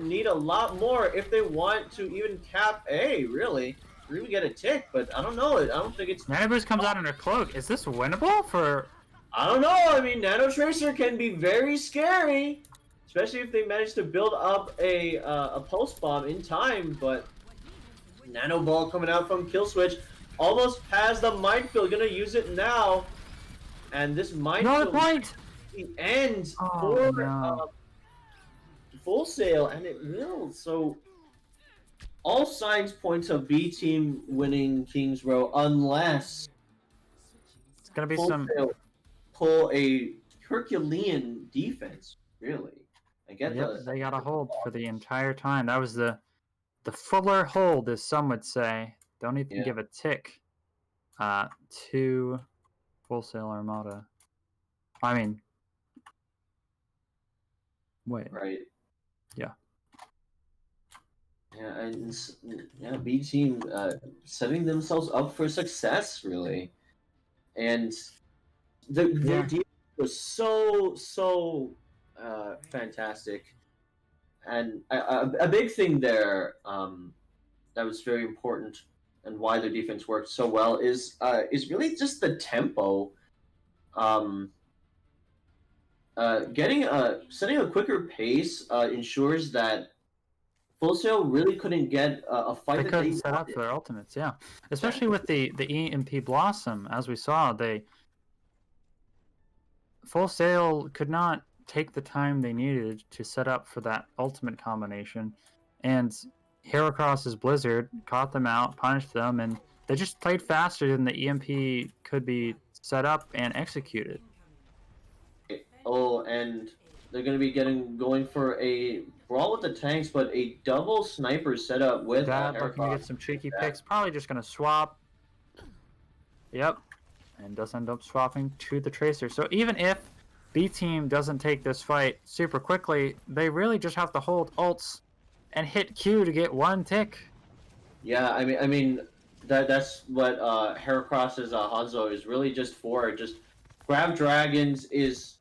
need a lot more if they want to even cap A, really. Or even get a tick, but I don't know. I don't think it's... Nano Boost comes out in her cloak. Is this winnable for... I don't know. I mean, Nano Tracer can be very scary, especially if they manage to build up a pulse bomb in time, but Nano Ball coming out from Killswitch almost has the Minefield. Gonna use it now, and this Minefield the end for Full Sail, and it will. So all signs point to B team winning Kings Row unless it's gonna be Full some Sail pull a Herculean defense. Really, I get they got a hold for the entire time. That was the fuller hold, as some would say. Don't even give a tick to Full Sail Armada. I mean, wait. Right. Yeah. Yeah, and B team setting themselves up for success, really, and their defense was so fantastic. And a big thing there that was very important and why their defense worked so well is really just the tempo. Setting a quicker pace ensures that Full Sail really couldn't get a fight They that couldn't they set up wanted. for their ultimates, yeah. Especially with the EMP Blossom, as we saw, Full Sail could not take the time they needed to set up for that ultimate combination, and Heracross's Blizzard caught them out, punished them, and they just played faster than the EMP could be set up and executed. Oh, and they're going to be going for a brawl with the tanks, but a double sniper setup with Dad looking to Heracross. get some cheeky picks, probably just going to swap. Yep, and does end up swapping to the Tracer. So even if B team doesn't take this fight super quickly, they really just have to hold ults and hit Q to get one tick. Yeah, I mean that's what Heracross's Hanzo is really just for. Just grab dragons is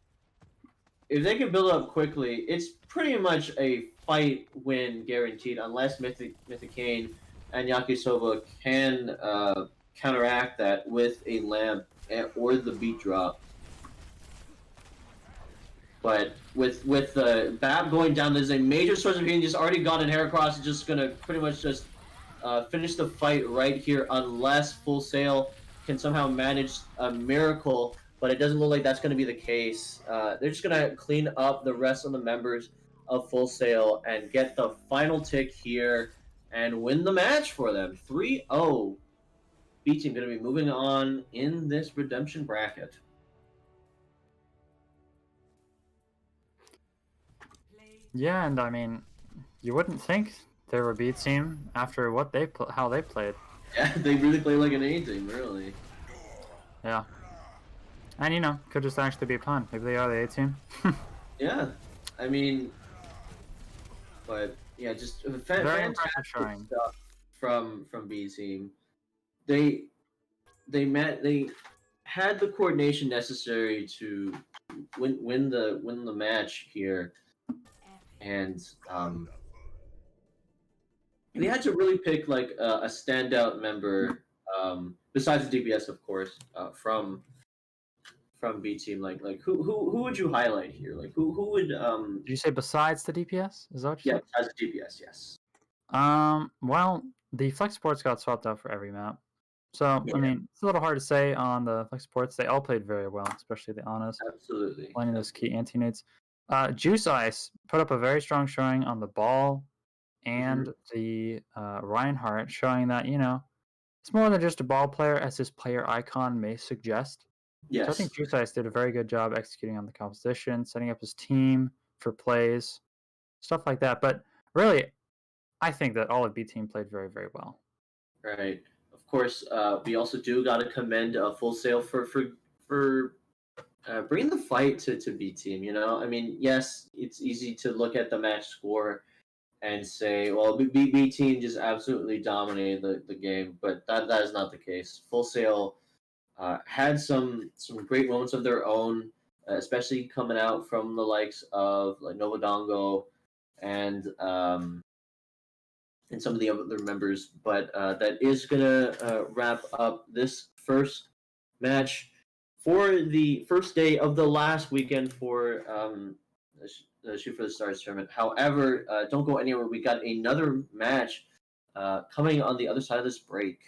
if they can build up quickly, it's pretty much a fight win guaranteed unless Mythicane and Yakisoba can counteract that with a lamp or the beat drop. But with the Bab going down, there's a major source of healing just already gotten. Heracross is just gonna pretty much just finish the fight right here unless Full Sail can somehow manage a miracle, but it doesn't look like that's going to be the case. They're just going to clean up the rest of the members of Full Sail and get the final tick here and win the match for them. 3-0. B team going to be moving on in this redemption bracket. Yeah, and I mean, you wouldn't think they were a B team after what how they played. Yeah, they really play like an A team, really. Yeah. And you know, could just actually be a pun. Maybe they are the A team. Yeah, I mean, but yeah, just Very impressive fantastic showing stuff from B team. They had the coordination necessary to win the match here, and they had to really pick like a standout member besides the DPS, of course, from B team. Like who would you highlight here? Like who would Did you say besides the DPS? Is that what you yeah, said? besides the DPS, yes. Well, the flex supports got swapped out for every map. So, Yeah. I mean, it's a little hard to say on the flex supports. They all played very well, especially the Anas, Absolutely. playing those key anti-nades. Juice Ice put up a very strong showing on the ball and the Reinhardt, showing that, you know, it's more than just a ball player, as his player icon may suggest. Yes. So I think Juice Ice did a very good job executing on the composition, setting up his team for plays, stuff like that. But really, I think that all of B team played very, very well. Right. Of course, we also do got to commend Full Sail for bringing the fight to B team. You know, I mean, yes, it's easy to look at the match score and say, well, B team just absolutely dominated the game, but that is not the case. Full Sail had some great moments of their own, especially coming out from the likes of like Novadongo and some of the other members. But that is gonna wrap up this first match for the first day of the last weekend for the Shoot for the Stars tournament. However, don't go anywhere. We got another match coming on the other side of this break.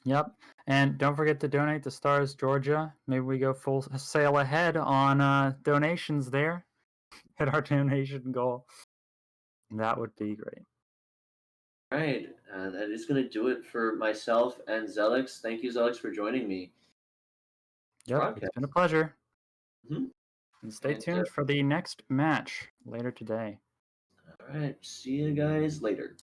Yep. And don't forget to donate to Stars Georgia. Maybe we go Full Sail ahead on donations there. Hit our donation goal. That would be great. All right. That is going to do it for myself and Zelix. Thank you, Zelix, for joining me. Yep. It's been a pleasure. Mm-hmm. And stay tuned for the next match later today. All right. See you guys later.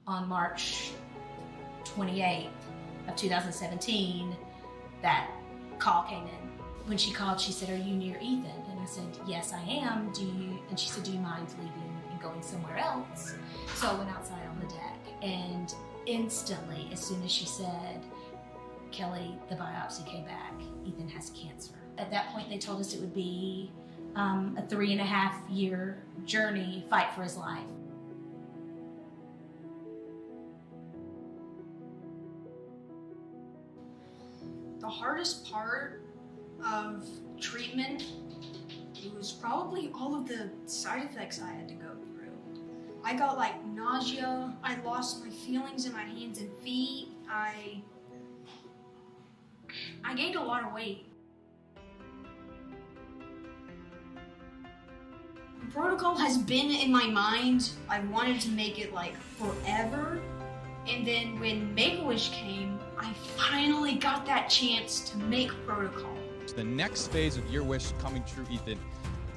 on March 28th of 2017, that call came in. When she called, she said, "Are you near Ethan?" And I said, "Yes, I am. And she said, "Do you mind leaving and going somewhere else?" So I went outside on the deck, and instantly, as soon as she said, "Kelly, the biopsy came back. Ethan has cancer." At that point, they told us it would be a 3.5-year journey, fight for his life. The hardest part of treatment was probably all of the side effects I had to go through. I got like nausea, I lost my feelings in my hands and feet, I gained a lot of weight. The protocol has been in my mind. I wanted to make it like forever. And then when Make-A-Wish came, I finally got that chance to make protocol. The next phase of your wish coming true, Ethan,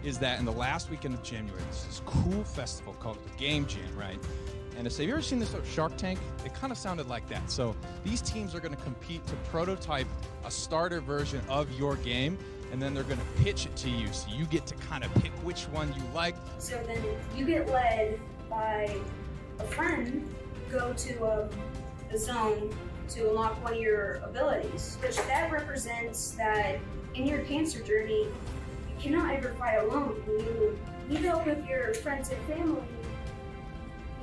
is that in the last weekend of January, there's this cool festival called Game Jam, right? And have you ever seen this Shark Tank? It kind of sounded like that. So these teams are going to compete to prototype a starter version of your game, and then they're going to pitch it to you. So you get to kind of pick which one you like. So then you get led by a friend, go to a zone to unlock one of your abilities, which that represents that in your cancer journey, you cannot ever fight alone. You need help with your friends and family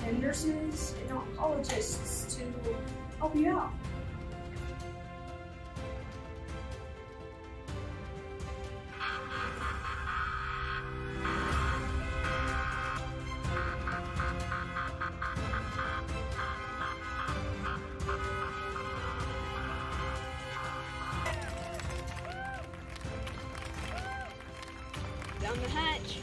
and nurses and oncologists to help you out. Down the hatch.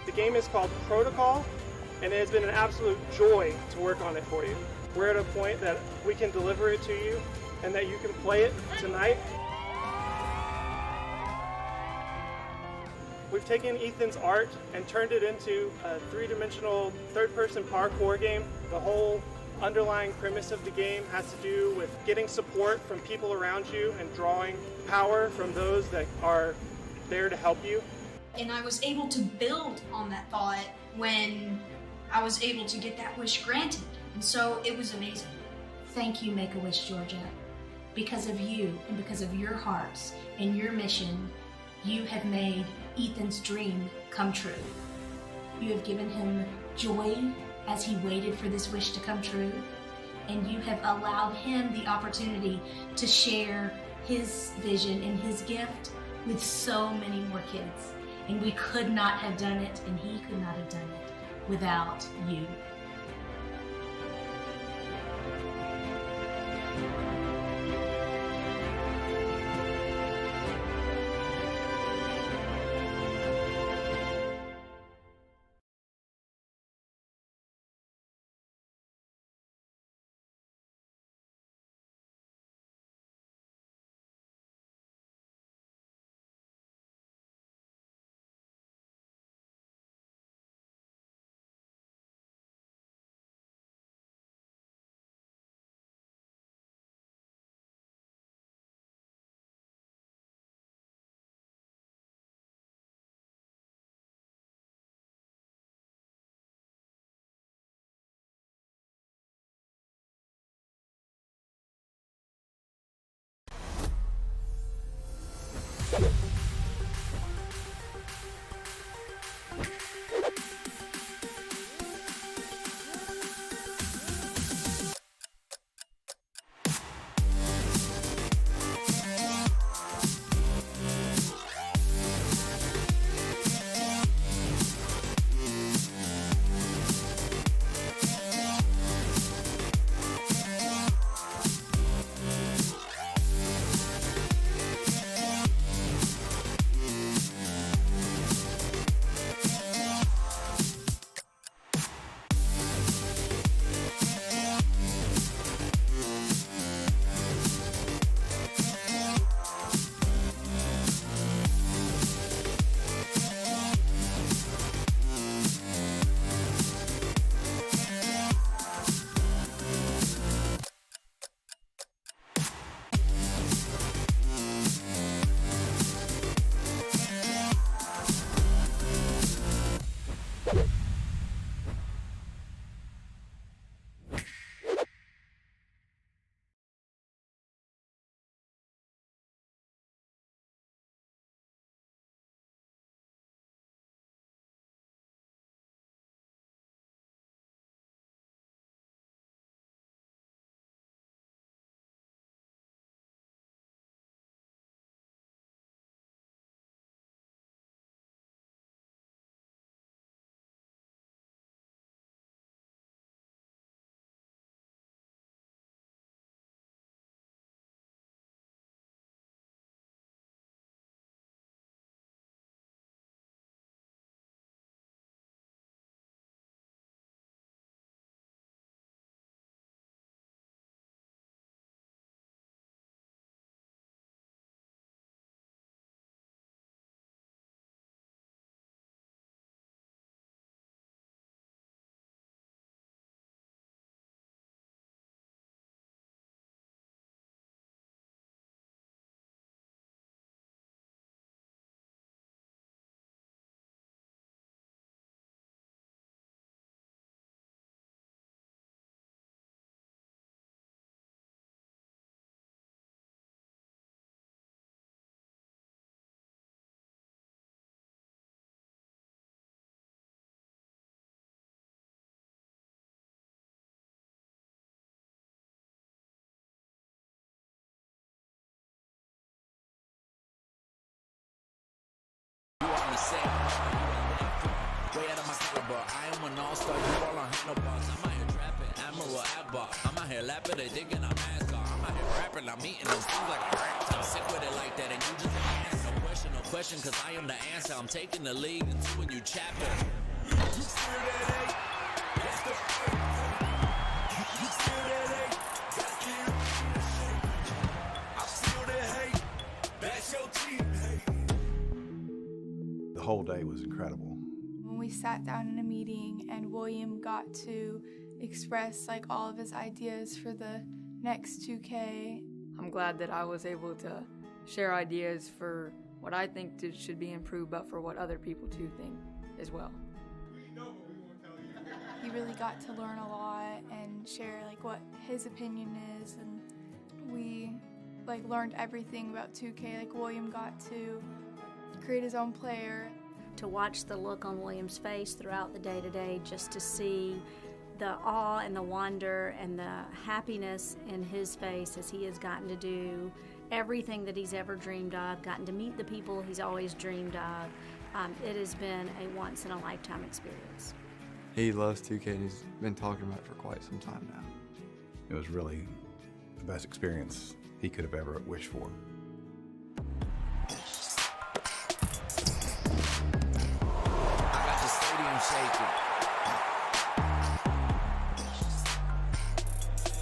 The game is called Protocol, and it has been an absolute joy to work on it for you. We're at a point that we can deliver it to you and that you can play it tonight. We've taken Ethan's art and turned it into a three-dimensional third-person parkour game. The whole underlying premise of the game has to do with getting support from people around you and drawing power from those that are there to help you. And I was able to build on that thought when I was able to get that wish granted. And so it was amazing. Thank you, Make-A-Wish Georgia. Because of you and because of your hearts and your mission, you have made Ethan's dream come true. You have given him joy as he waited for this wish to come true, and you have allowed him the opportunity to share his vision and his gift with so many more kids. And we could not have done it, and he could not have done it without you. way out of my caliber. I am an all-star, you all on handlebars. I'm out here trapping, Admiral Akbar. I'm out here lapping, they thinking I'm NASCAR. I'm out here rapping, I'm eating those things like a rat. I'm sick with it like that, and you just answer. No question, cause I am the answer. I'm taking the lead into a new chapter. You feel that hate? That's the fight. You feel that hate? That's the I feel that hate. That's your team. The whole day was incredible. When we sat down in a meeting and William got to express like all of his ideas for the next 2K. I'm glad that I was able to share ideas for what I think should be improved, but for what other people too think as well. He really got to learn a lot and share like what his opinion is, and we like learned everything about 2K. Like William got to create his own player. To watch the look on William's face throughout the day-to-day, just to see the awe and the wonder and the happiness in his face as he has gotten to do everything that he's ever dreamed of, gotten to meet the people he's always dreamed of. It has been a once-in-a-lifetime experience. He loves 2K and he's been talking about it for quite some time now. It was really the best experience he could have ever wished for. I got the stadium shaking.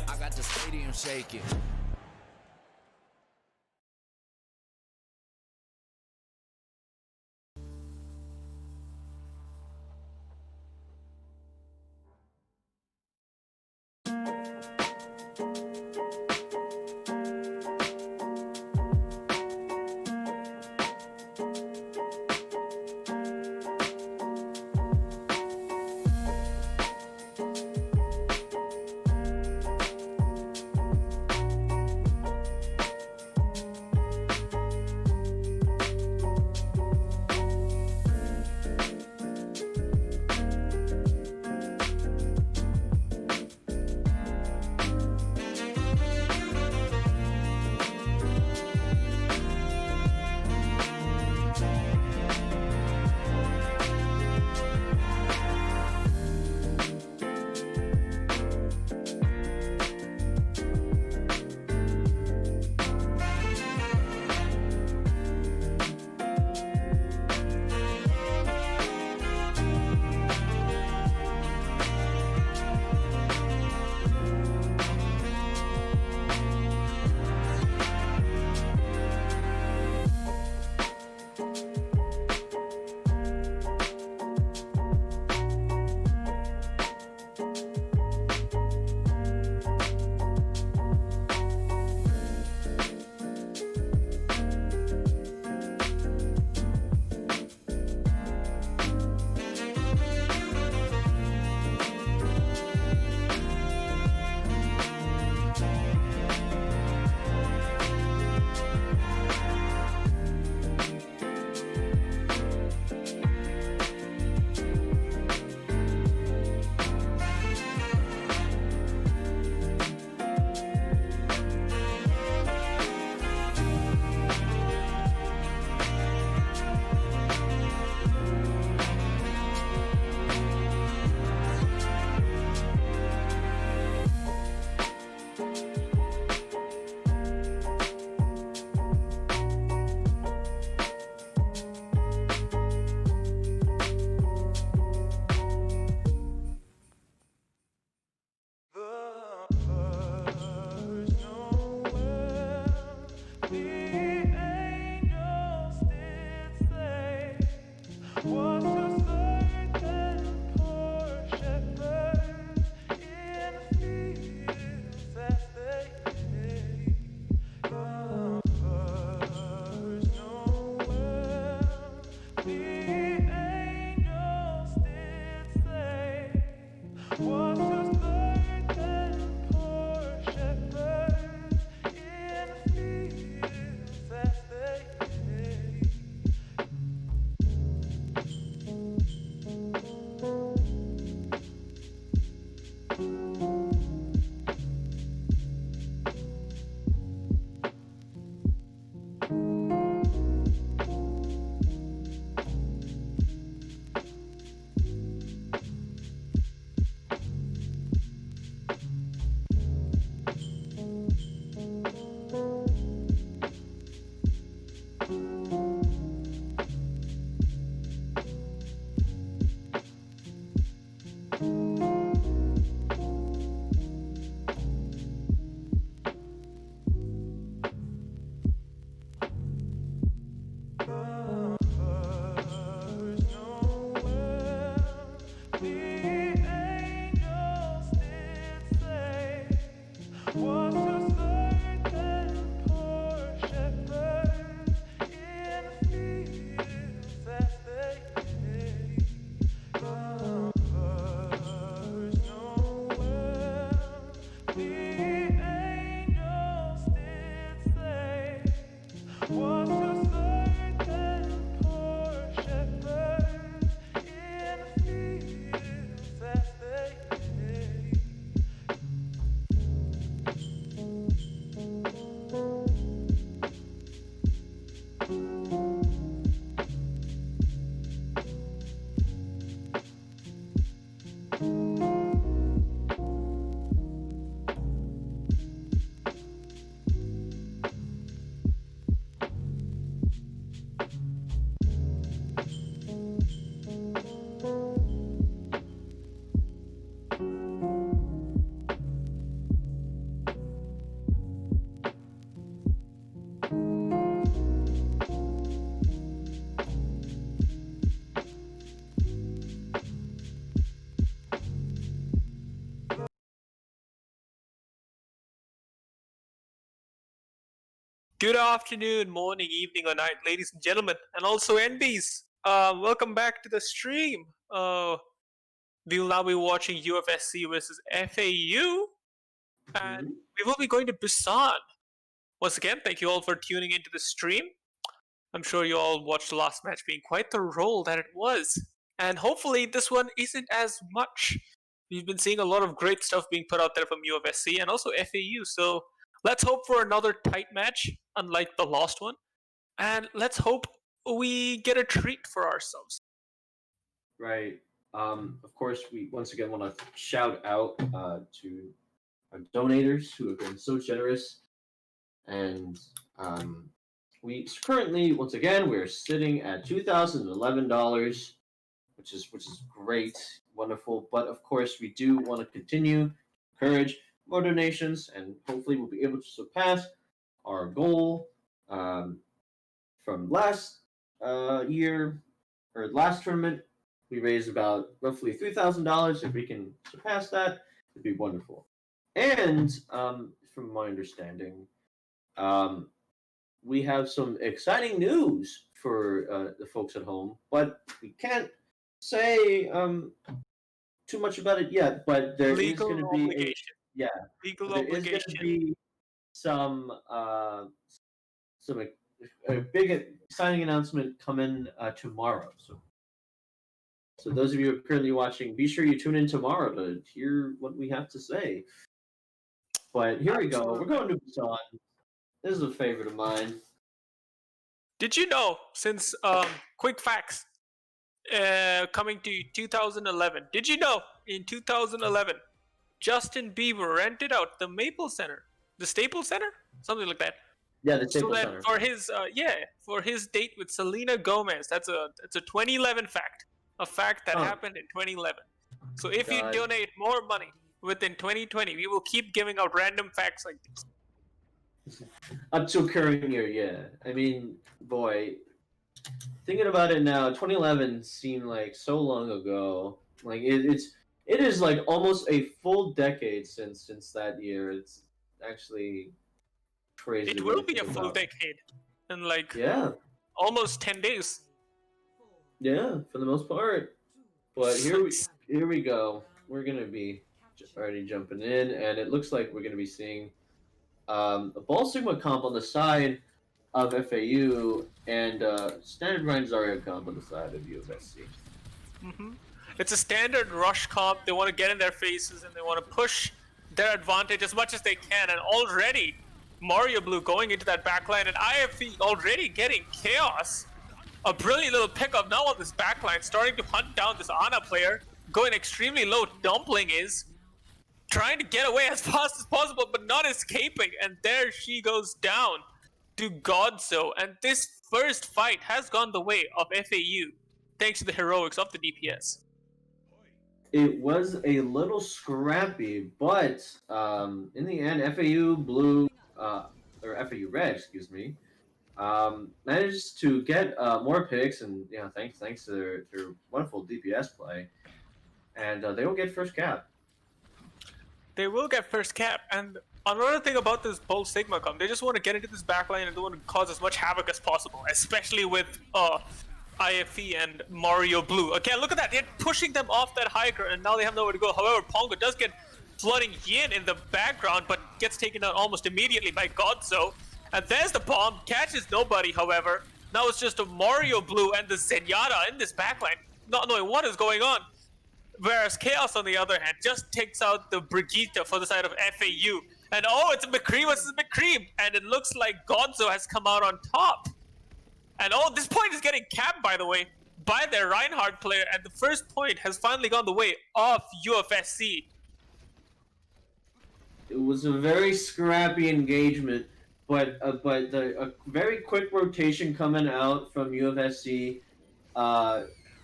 I got the stadium shaking. Good afternoon, morning, evening, or night, ladies and gentlemen, and also NBs. Welcome back to the stream. We will now be watching UofSC versus FAU, and we will be going to Busan. Once again, thank you all for tuning into the stream. I'm sure you all watched the last match being quite the roll that it was, and hopefully this one isn't as much. We've been seeing a lot of great stuff being put out there from UofSC and also FAU, so let's hope for another tight match, unlike the last one. And let's hope we get a treat for ourselves. Right. Of course, we once again want to shout out to our donators who have been so generous. And we currently, once again, we're sitting at $2,011, which is great, wonderful. But of course, we do want to continue to encourage more donations, and hopefully we'll be able to surpass our goal from last year, or last tournament. We raised about roughly $3,000. If we can surpass that, it'd be wonderful. And from my understanding, we have some exciting news for the folks at home, but we can't say too much about it yet. But there is going to be legal there obligation. is going to be some a big signing announcement coming tomorrow. So those of you who are currently watching, be sure you tune in tomorrow to hear what we have to say. But here we go. We're going to Busan. This is a favorite of mine. Did you know, since quick facts, coming to 2011, did you know in 2011, Justin Bieber rented out the Staples Center? Something like that. Yeah, the Staples Center. For his date with Selena Gomez. That's a 2011 fact. A fact that happened in 2011. So if you donate more money within 2020, we will keep giving out random facts like this. Up to current year, yeah. I mean, boy, thinking about it now, 2011 seemed like so long ago. Like it is like almost a full decade since that year. It's actually crazy. It will be a full decade in almost 10 days. Yeah, for the most part. But here we go. We're gonna be already jumping in, and it looks like we're gonna be seeing a Ball Sigma comp on the side of FAU and standard Ryan Zario comp on the side of UofSC. Mm-hmm. It's a standard rush comp. They want to get in their faces and they want to push their advantage as much as they can. And already, Mario Blue going into that backline, and IFE already getting chaos. A brilliant little pickup now on this backline, starting to hunt down this Ana player, going extremely low. Dumpling is trying to get away as fast as possible, but not escaping, and there she goes down to Godso. And this first fight has gone the way of FAU, thanks to the heroics of the DPS. It was a little scrappy, but in the end, FAU Blue, or FAU Red, excuse me, managed to get more picks, and thanks to their wonderful DPS play, and they will get first cap. They will get first cap, and another thing about this Bull Sigma comp, they just want to get into this backline and they want to cause as much havoc as possible, especially with IFE and Mario Blue. Again, look at that, they're pushing them off that high ground, and now they have nowhere to go. However, Pongo does get flooding Yin in the background, but gets taken down almost immediately by Godso. And there's the bomb, catches nobody, however. Now it's just a Mario Blue and the Zenyatta in this backline, not knowing what is going on. Whereas Chaos, on the other hand, just takes out the Brigitte for the side of FAU. And it's a McCree versus McCree, and it looks like Godso has come out on top. And this point is getting capped, by the way, by their Reinhardt player, and the first point has finally gone the way of UofSC. It was a very scrappy engagement. But a very quick rotation coming out from UofSC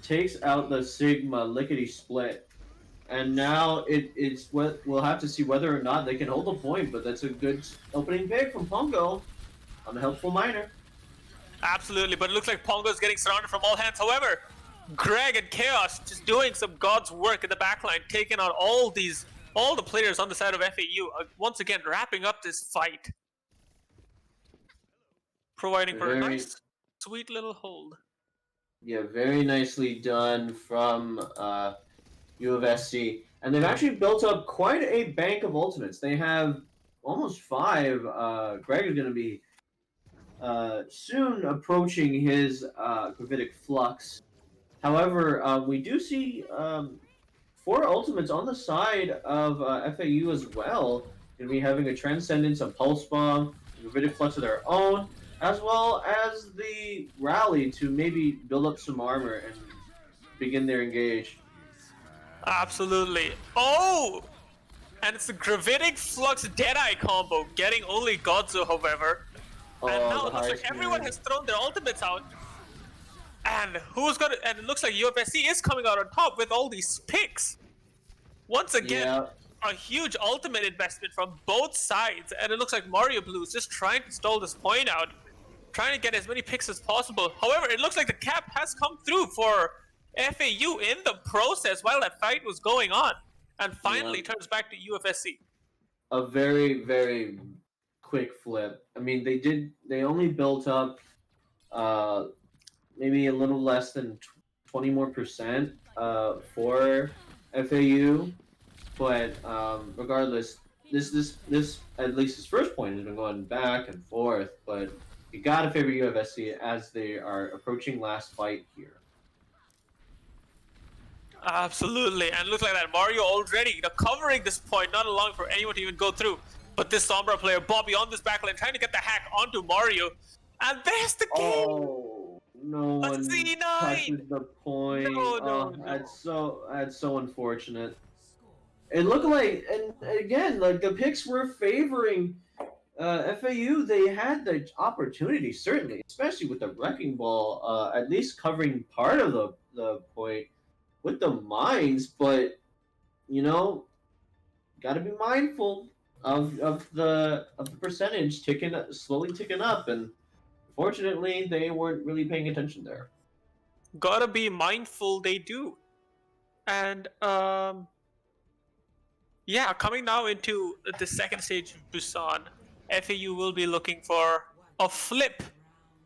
takes out the Sigma lickety split, And now it's what we'll have to see whether or not they can hold a point. But that's a good opening pick from Pongo on the helpful miner. Absolutely, but it looks like Pongo's getting surrounded from all hands. However, Greg and Chaos just doing some God's work in the backline, taking out all the players on the side of FAU. Once again, wrapping up this fight. Providing for a nice, sweet little hold. Yeah, very nicely done from UofSC. And they've actually built up quite a bank of ultimates. They have almost 5. Greg is going to be soon approaching his gravitic flux. However, we do see 4 ultimates on the side of FAU as well. Going to be having a Transcendence, a Pulse Bomb, a gravitic flux of their own, as well as the rally to maybe build up some armor and begin their engage. Absolutely. Oh! And it's the Gravitic Flux Deadeye combo, getting only Godzo, however. And now it looks like everyone has thrown their ultimates out. And and it looks like UofSC is coming out on top with all these picks. Once again, a huge ultimate investment from both sides. And it looks like Mario Blue is just trying to stall this point out, trying to get as many picks as possible. However, it looks like the cap has come through for FAU in the process while that fight was going on, and finally turns back to UofSC. A very, very quick flip. I mean, they only built up maybe a little less than 20 more percent for FAU, but regardless, this at least his first point has been going back and forth, but you gotta favor UofSC as they are approaching last fight here. Absolutely, and looks like that Mario already covering this point, not allowing for anyone to even go through. But this Sombra player, Bobby, on this backline, trying to get the hack onto Mario, and there's the game. Oh, no one touches the point. No. That's so unfortunate. It looked like, and again, like the picks were favoring FAU. They had the opportunity, certainly, especially with the Wrecking Ball, at least covering part of the point with the mines, but got to be mindful of the percentage slowly ticking up, and fortunately they weren't really paying attention there. Gotta be mindful, they do. And coming now into the second stage of Busan, FAU will be looking for a flip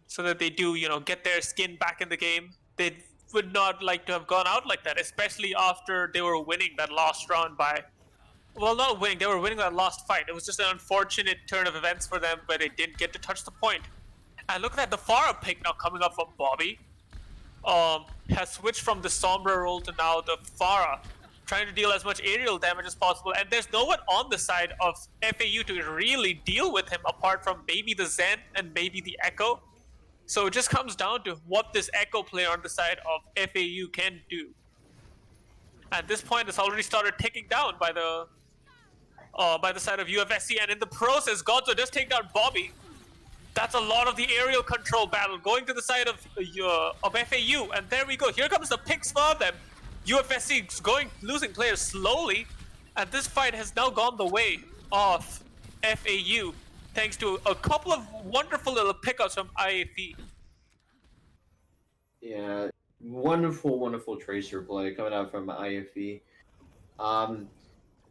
so that they do get their skin back in the game. They would not like to have gone out like that, especially after they were winning that last round not winning, they were winning that last fight. It was just an unfortunate turn of events for them, but they didn't get to touch the point. And look at that, the Farah pick now coming up from Bobby. Has switched from the Sombra role to now the Farah, trying to deal as much aerial damage as possible. And there's no one on the side of FAU to really deal with him apart from maybe the Zen and maybe the Echo. So it just comes down to what this Echo player on the side of FAU can do. At this point, it's already started ticking down by the side of UofSC, and in the process, Godzo does take down Bobby. That's a lot of the aerial control battle going to the side of FAU, and there we go. Here comes the picks for them. UofSC is losing players slowly, and this fight has now gone the way of FAU. Thanks to a couple of wonderful little pickups from IAP. Yeah, wonderful Tracer play coming out from IAP.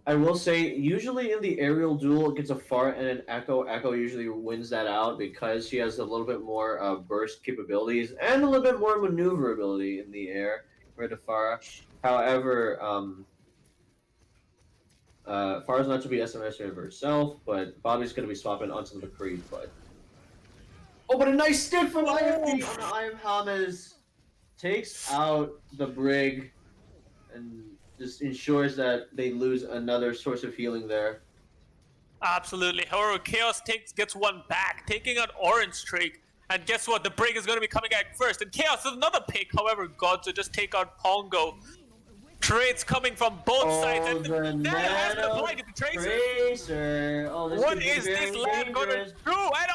I will say, usually in the aerial duel, it gets a Farah and an Echo. Echo usually wins that out because she has a little bit more burst capabilities and a little bit more maneuverability in the air compared to Farah. However, Farah's not to be SMS of herself, but Bobby's going to be swapping onto the McCree, but... Oh, but a nice stick from IFP on the Iron Hamas. Takes out the Brig and just ensures that they lose another source of healing there. Absolutely. However, Chaos gets one back, taking out Orange Streak. And guess what? The Brig is going to be coming out first. And Chaos is another pick. However, Godzo just take out Pongo. Trades coming from both sides. And the has the blind at the Tracer. What is this lad going to do? And a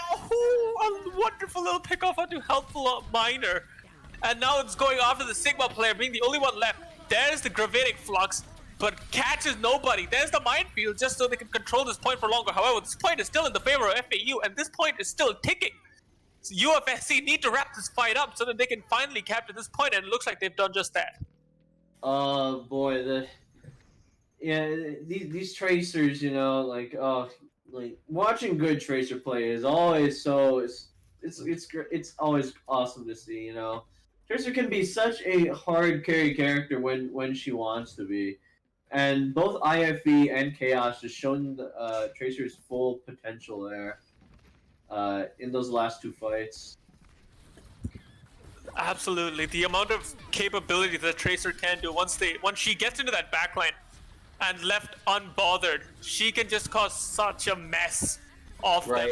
wonderful little pick off onto Helpful Miner. And now it's going after the Sigma player, being the only one left. There's the Gravitic Flux. but catches nobody. There's the minefield just so they can control this point for longer. However, this point is still in the favor of FAU, and this point is still ticking. So UofSC need to wrap this fight up so that they can finally capture this point, and it looks like they've done just that. Oh boy, these tracers, like watching good tracer play is always it's always awesome to see. Tracer can be such a hard carry character when she wants to be, and both IFE and Chaos just shown Tracer's full potential there in those last two fights. Absolutely, the amount of capability that Tracer can do once she gets into that backline and left unbothered, she can just cause such a mess of them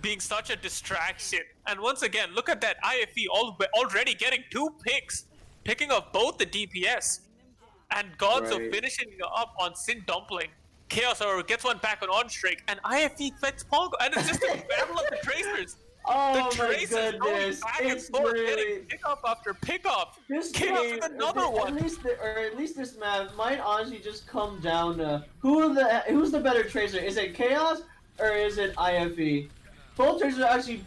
being such a distraction. And once again, look at that IFE already getting 2 picks, picking up both the DPS, and Gonzo finishing up on Sin Dumpling. Chaos, however, gets one back on Strike, and IFE fits Pongo, and it's just a battle of the Tracers. Oh the my Tracers goodness! going back and forth, getting pick-up after pick-up. This Chaos game, with another one. At least this map might honestly just come down to who's the better Tracer? Is it Chaos or is it IFE? Both Tracers actually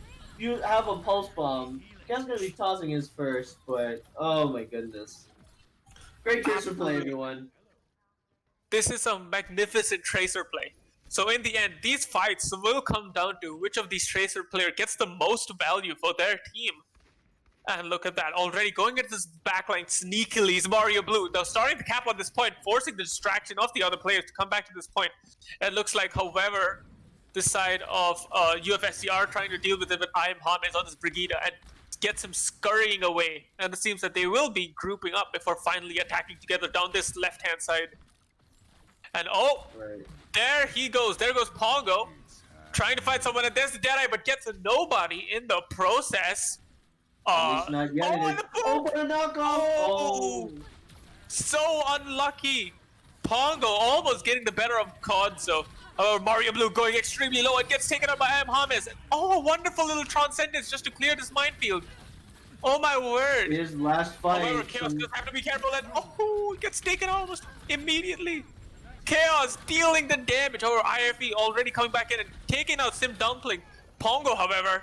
have a pulse bomb. Chaos gonna be tossing his first, but oh my goodness! Great Tracer play, everyone. This is a magnificent Tracer play. So in the end, these fights will come down to which of these Tracer player gets the most value for their team. And look at that, already going into this backline sneakily is Mario Blue. Now starting to cap on this point, forcing the distraction of the other players to come back to this point. It looks like, however, this side of UofSC are trying to deal with it with I Am Hames on this Brigida and gets him scurrying away. And it seems that they will be grouping up before finally attacking together down this left-hand side. And there he goes. There goes Pongo, trying to find someone, and there's the Deadeye, but gets a nobody in the process. He's not getting it. But a knockoff! Oh! So unlucky. Pongo almost getting the better of Gonzo. Mario Blue going extremely low and gets taken out by I Am Hames. Oh, a wonderful little Transcendence just to clear this minefield. Oh my word. His last fight. However, Chaos does have to be careful, and he gets taken almost immediately. Chaos dealing the damage. However, IFE already coming back in and taking out Sim Dumpling. Pongo, however,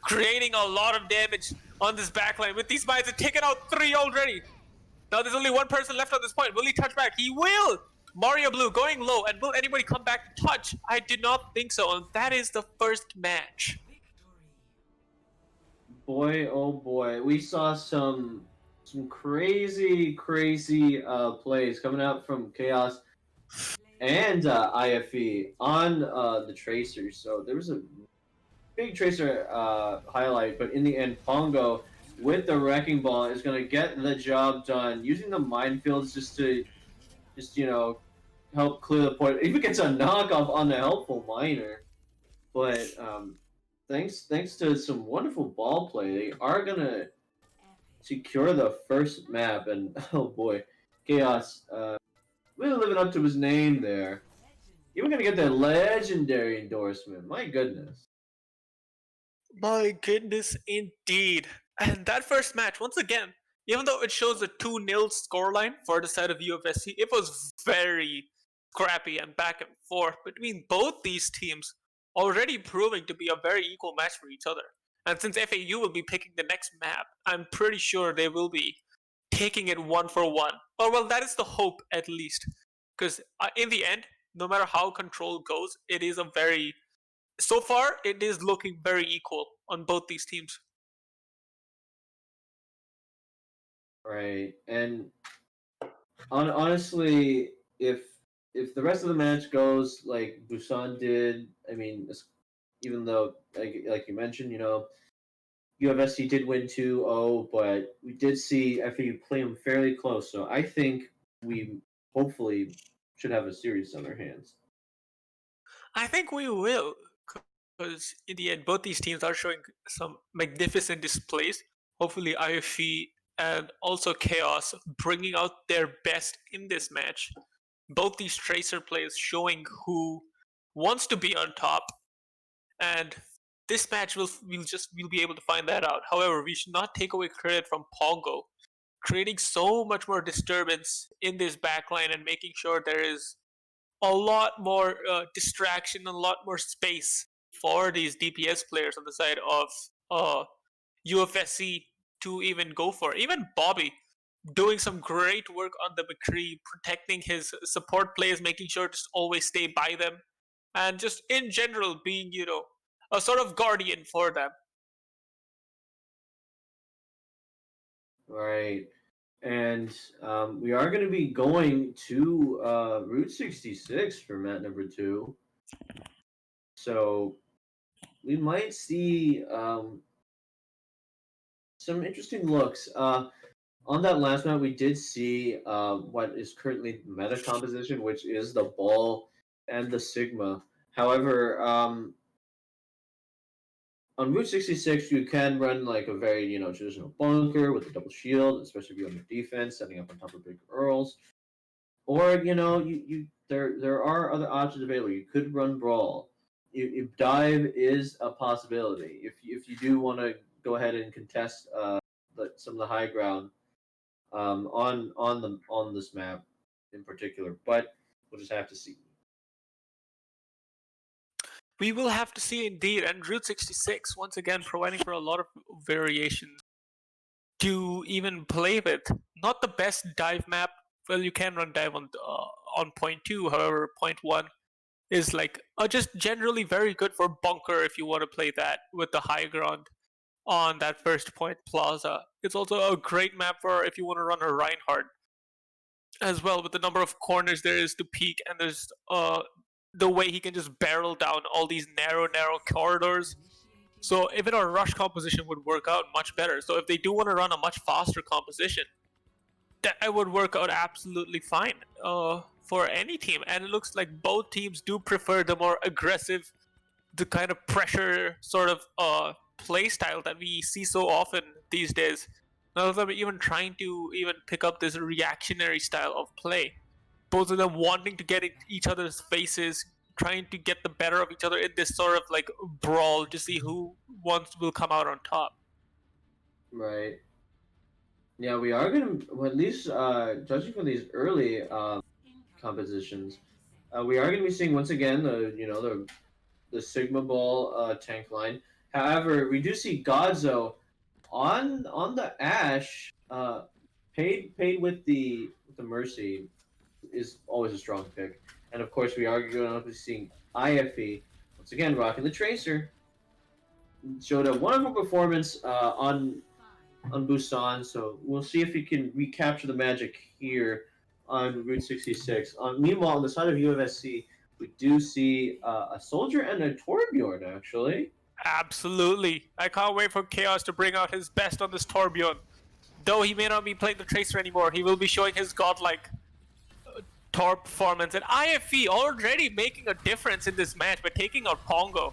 creating a lot of damage on this backline. With these mines, taken out 3 already. Now there's only 1 person left on this point. Will he touch back? He will! Mario Blue going low, and will anybody come back to touch? I do not think so, and that is the first match. Boy, oh boy, we saw some crazy plays coming out from Chaos and IFE on the Tracers. So there was a big Tracer highlight, but in the end, Pongo with the Wrecking Ball is going to get the job done, using the minefields just to help clear the point. Even gets a knockoff on the helpful miner. But thanks to some wonderful ball play, they are going to secure the first map. And oh boy, Chaos really living up to his name there. Even going to get the legendary endorsement. My goodness. My goodness, indeed. And that first match, once again, even though it shows a 2-0 scoreline for the side of UofSC, it was very scrappy and back and forth between both these teams, already proving to be a very equal match for each other. And since FAU will be picking the next map, I'm pretty sure they will be taking it 1 for 1. Or well, that is the hope at least. Because in the end, no matter how control goes, so far, it is looking very equal on both these teams. Right, and honestly, if the rest of the match goes like Busan did, I mean, even though like you mentioned, UofSC did win 2-0, but we did see FAU play them fairly close. So I think we hopefully should have a series on our hands. I think we will, because in the end, both these teams are showing some magnificent displays. Hopefully, IFE and also Chaos bringing out their best in this match. Both these Tracer players showing who wants to be on top, and this match we'll be able to find that out. However, we should not take away credit from Pongo creating so much more disturbance in this backline and making sure there is a lot more distraction, a lot more space for these DPS players on the side of UofSC to even go for. Even Bobby doing some great work on the McCree, protecting his support players, making sure to always stay by them, and just in general being, a sort of guardian for them. Right. And we are going to be going to Route 66 for map number 2. So we might see some interesting looks. On that last map, we did see what is currently meta composition, which is the ball and the Sigma. However, on Route 66, you can run like a very, traditional bunker with a double shield, especially if you're on your defense, setting up on top of big Earls. Or, there are other options available. You could run Brawl. If dive is a possibility. If you do want to go ahead and contest some of the high ground on this map in particular, but we'll just have to see. We will have to see indeed, and Route 66 once again providing for a lot of variations to even play with. Not the best dive map. Well, you can run dive on point 2. However, point 1 is like just generally very good for bunker if you want to play that with the high ground on that first point plaza. It's also a great map for if you want to run a Reinhardt as well, with the number of corners there is to peek, and there's the way he can just barrel down all these narrow corridors. So even a rush composition would work out much better. So if they do want to run a much faster composition, that would work out absolutely fine for any team. And it looks like both teams do prefer the more aggressive, the kind of pressure sort of play style that we see so often these days. None of them are even trying to even pick up this reactionary style of play. Both of them wanting to get in each other's faces, trying to get the better of each other in this sort of like brawl to see who will come out on top. Right. Yeah, we are going to, at least judging from these early compositions, we are going to be seeing once again the Sigma Ball tank line. However, we do see Godzo on the Ashe, paid with the Mercy is always a strong pick. And of course, we are going to be seeing IFE once again rocking the Tracer. Showed a wonderful performance on Busan, so we'll see if he can recapture the magic here on Route 66. Meanwhile, on the side of UofSC, we do see a Soldier and a Torbjorn, actually. Absolutely. I can't wait for Chaos to bring out his best on this Torbjorn. Though he may not be playing the Tracer anymore, he will be showing his godlike Tor performance. And IFE already making a difference in this match by taking out Pongo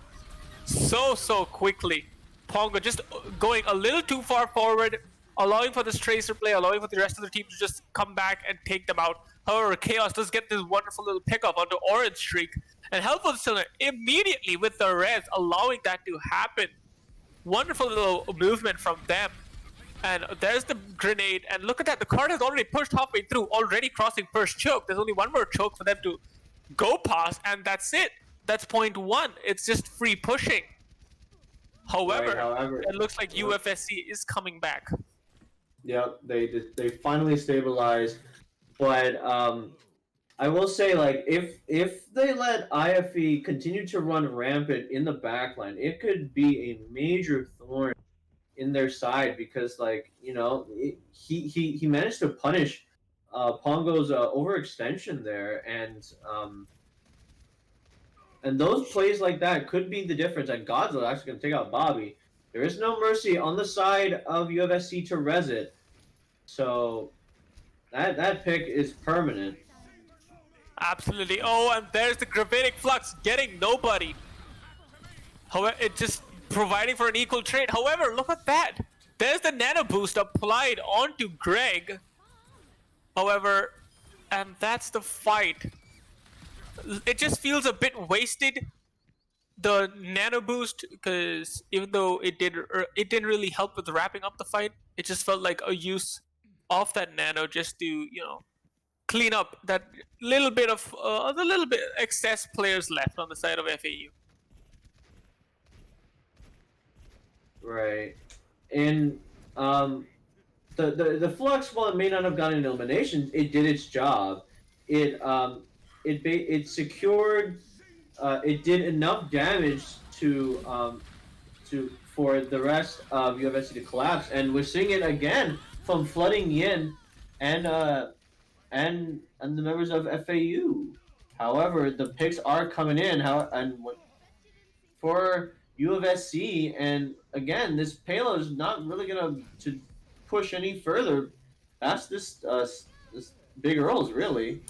so quickly. Pongo just going a little too far forward, allowing for this Tracer play, allowing for the rest of the team to just come back and take them out. However, Chaos does get this wonderful little pickup onto Orange Streak, and Helpful Cylinder immediately with the res, allowing that to happen. Wonderful little movement from them. And there's the grenade, and look at that, the card has already pushed halfway through, already crossing first choke. There's only one more choke for them to go past, and that's it. That's point 1. It's just free pushing. However, it looks like UofSC is coming back. Yep, they finally stabilized, but I will say, like, if they let IFE continue to run rampant in the backline, it could be a major thorn in their side, because, like, he managed to punish Pongo's overextension there, and those plays like that could be the difference. And Godzilla actually going to take out Bobby. There is no mercy on the side of UofSC to res it, so that pick is permanent. Absolutely. Oh, and there's the Gravitic Flux getting nobody. However, it just providing for an equal trade. However, look at that. There's the Nano Boost applied onto Greg. However, and that's the fight. It just feels a bit wasted, the Nano Boost, because even though it didn't really help with wrapping up the fight, it just felt like a use off that nano just to, you know, clean up that little bit of the little bit excess players left on the side of FAU. Right. And the Flux, while it may not have gotten an elimination, it did its job. It secured. It did enough damage for the rest of UofSC to collapse, and we're seeing it again from Flooding Yin and the members of FAU. However, the picks are coming in. For UofSC, and again, this payload is not really gonna to push any further past this Big Earls, really.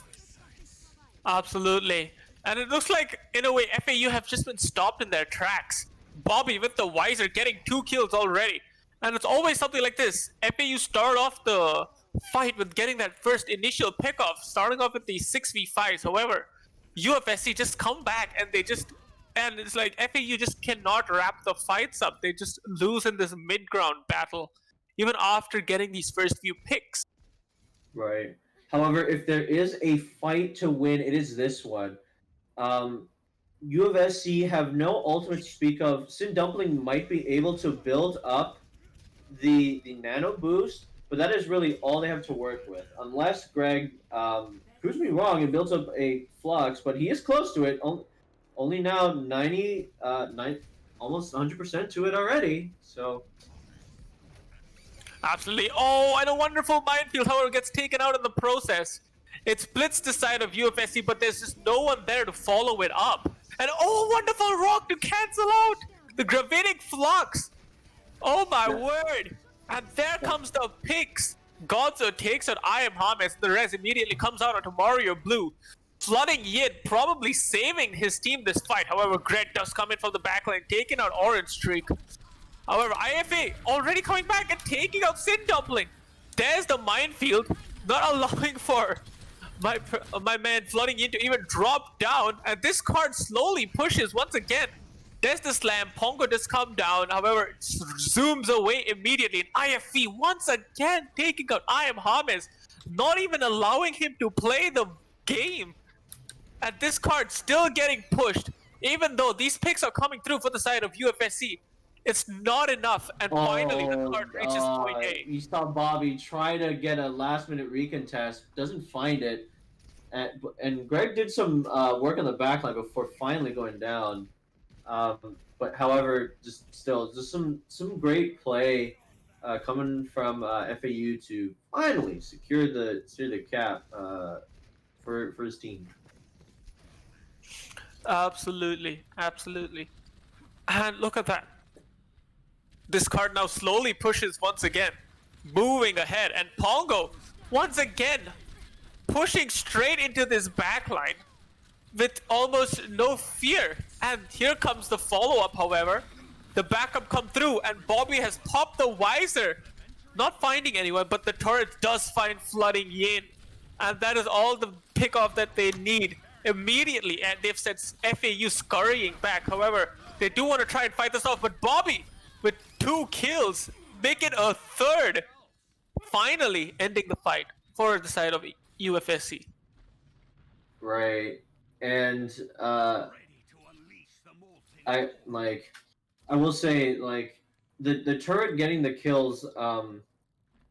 Absolutely. And it looks like, in a way, FAU have just been stopped in their tracks. Bobby with the Visor getting 2 kills already. And it's always something like this. FAU start off the fight with getting that first initial pick-off, starting off with the 6v5s. However, UofSC just come back and and it's like FAU just cannot wrap the fights up. They just lose in this mid-ground battle, even after getting these first few picks. Right. However, if there is a fight to win, it is this one. UofSC have no ultimate to speak of. Sin Dumpling might be able to build up the nano boost, but that is really all they have to work with. Unless Greg proves me wrong and builds up a Flux, but he is close to it. Only now almost 100% to it already. So. Absolutely. Oh, and a wonderful minefield, however, gets taken out in the process. It splits the side of UofSC, but there's just no one there to follow it up. And oh, wonderful rock to cancel out the gravitic flux. Oh my word. And there comes the picks. Godso takes out I Am Hames. The rest immediately comes out onto Mario Blue. Flooding Yid probably saving his team this fight. However, Gret does come in from the backline, taking out Orange Streak. However, IFA already coming back and taking out Sin Dumpling. There's the minefield, not allowing for my man Flooding Yin to even drop down. And this card slowly pushes once again. There's the slam. Pongo does come down. However, it zooms away immediately. And IFE once again taking out I Am Hames, not even allowing him to play the game. And this card still getting pushed, even though these picks are coming through for the side of UofSC. It's not enough, and finally the card reaches point A. You saw Bobby try to get a last-minute recontest, doesn't find it, and Greg did some work on the backline before finally going down. But however, just some great play coming from FAU to finally secure the cap for his team. Absolutely. And look at that. This card now slowly pushes once again, moving ahead, and Pongo once again pushing straight into this backline with almost no fear. And here comes the follow-up, however. The backup come through, and Bobby has popped the Visor, not finding anyone, but the turret does find Flooding Yin, and that is all the pick-off that they need immediately. And they've sent FAU scurrying back. However, they do want to try and fight this off, but Bobby with 2 kills, make it a third, finally ending the fight for the side of UofSC. Right, and I will say, like, the turret getting the kills.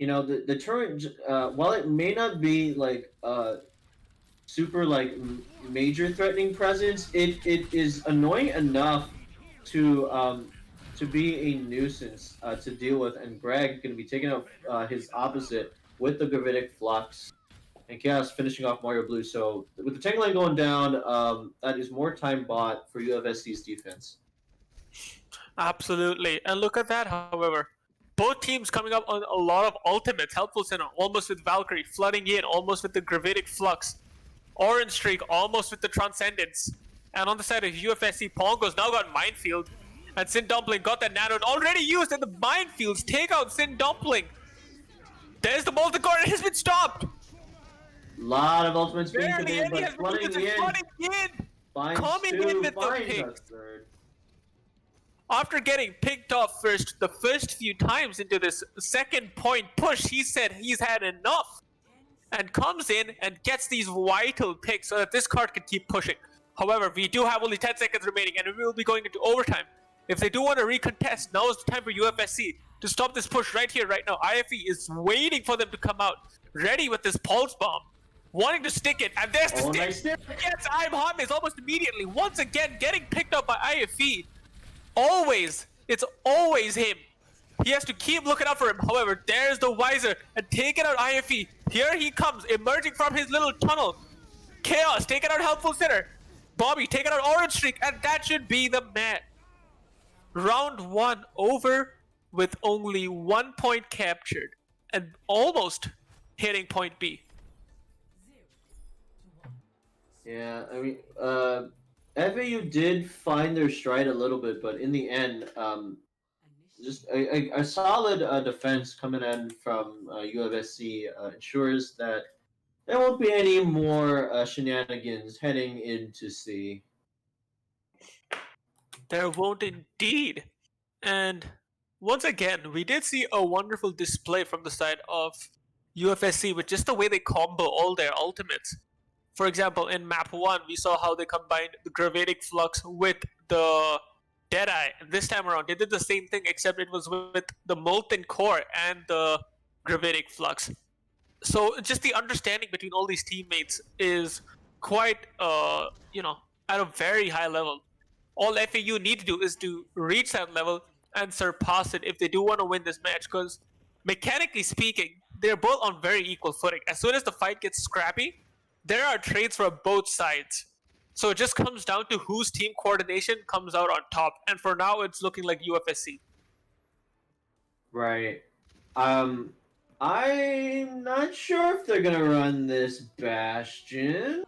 You know, the turret, while it may not be like super like major threatening presence, it is annoying enough to be a nuisance to deal with, and Greg going to be taking out his opposite with the Gravitic Flux, and Chaos finishing off Mario Blue. So with the tank line going down, that is more time bought for UofSC's defense. Absolutely. And look at that, however. Both teams coming up on a lot of ultimates. Helpful Center almost with Valkyrie, Flooding in almost with the Gravitic Flux, Orange Streak almost with the Transcendence. And on the side of UofSC, Pongo's now got Minefield. And Sin Dumpling got that nano already used in the minefields. Take out Sin Dumpling. There's the Multicore. It has been stopped. A lot of ultimates being Barely committed, any has but been used. Flooding in. Coming in with the picks. After getting picked off the first few times into this second point push, he said he's had enough and comes in and gets these vital picks so that this card can keep pushing. However, we do have only 10 seconds remaining and we will be going into overtime. If they do want to recontest, now is the time for UofSC to stop this push right here, right now. IFE is waiting for them to come out, ready with this pulse bomb, wanting to stick it, and there's the stick. Nice. Yes, I'm Hames almost immediately, once again getting picked up by IFE. Always, it's always him. He has to keep looking out for him. However, there's the Visor and taking out IFE. Here he comes, emerging from his little tunnel. Chaos taking out Helpful Center. Bobby taking out Orange Streak, and that should be the man. Round 1 over with only 1 point captured and almost hitting point B. Yeah, I mean, FAU did find their stride a little bit, but in the end, just a solid defense coming in from UofSC ensures that there won't be any more shenanigans heading into C. There won't indeed. And once again, we did see a wonderful display from the side of UofSC with just the way they combo all their ultimates. For example, in map 1, we saw how they combined the Gravitic Flux with the Deadeye. And this time around, they did the same thing, except it was with the Molten Core and the Gravitic Flux. So just the understanding between all these teammates is quite, at a very high level. All FAU need to do is to reach that level and surpass it if they do want to win this match, because mechanically speaking, they're both on very equal footing. As soon as the fight gets scrappy, there are trades for both sides. So it just comes down to whose team coordination comes out on top. And for now, it's looking like UofSC. Right. I'm not sure if they're gonna run this Bastion.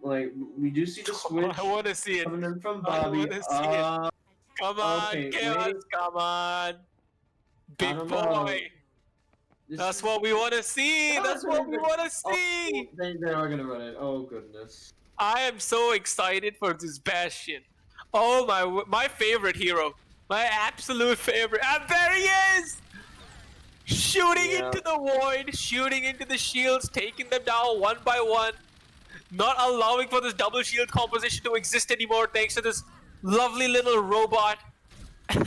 Like, we do see the switch. I want to see it. Coming in from Bobby. Come on, okay, Chaos, wait. come on. Big don't boy. know. That's what we want to see. That's what we want to see. They are gonna run it. Oh goodness. I am so excited for this Bastion. Oh my favorite hero. My absolute favorite. And there he is! Shooting into the void, shooting into the shields, taking them down one by one. Not allowing for this double shield composition to exist anymore thanks to this lovely little robot. And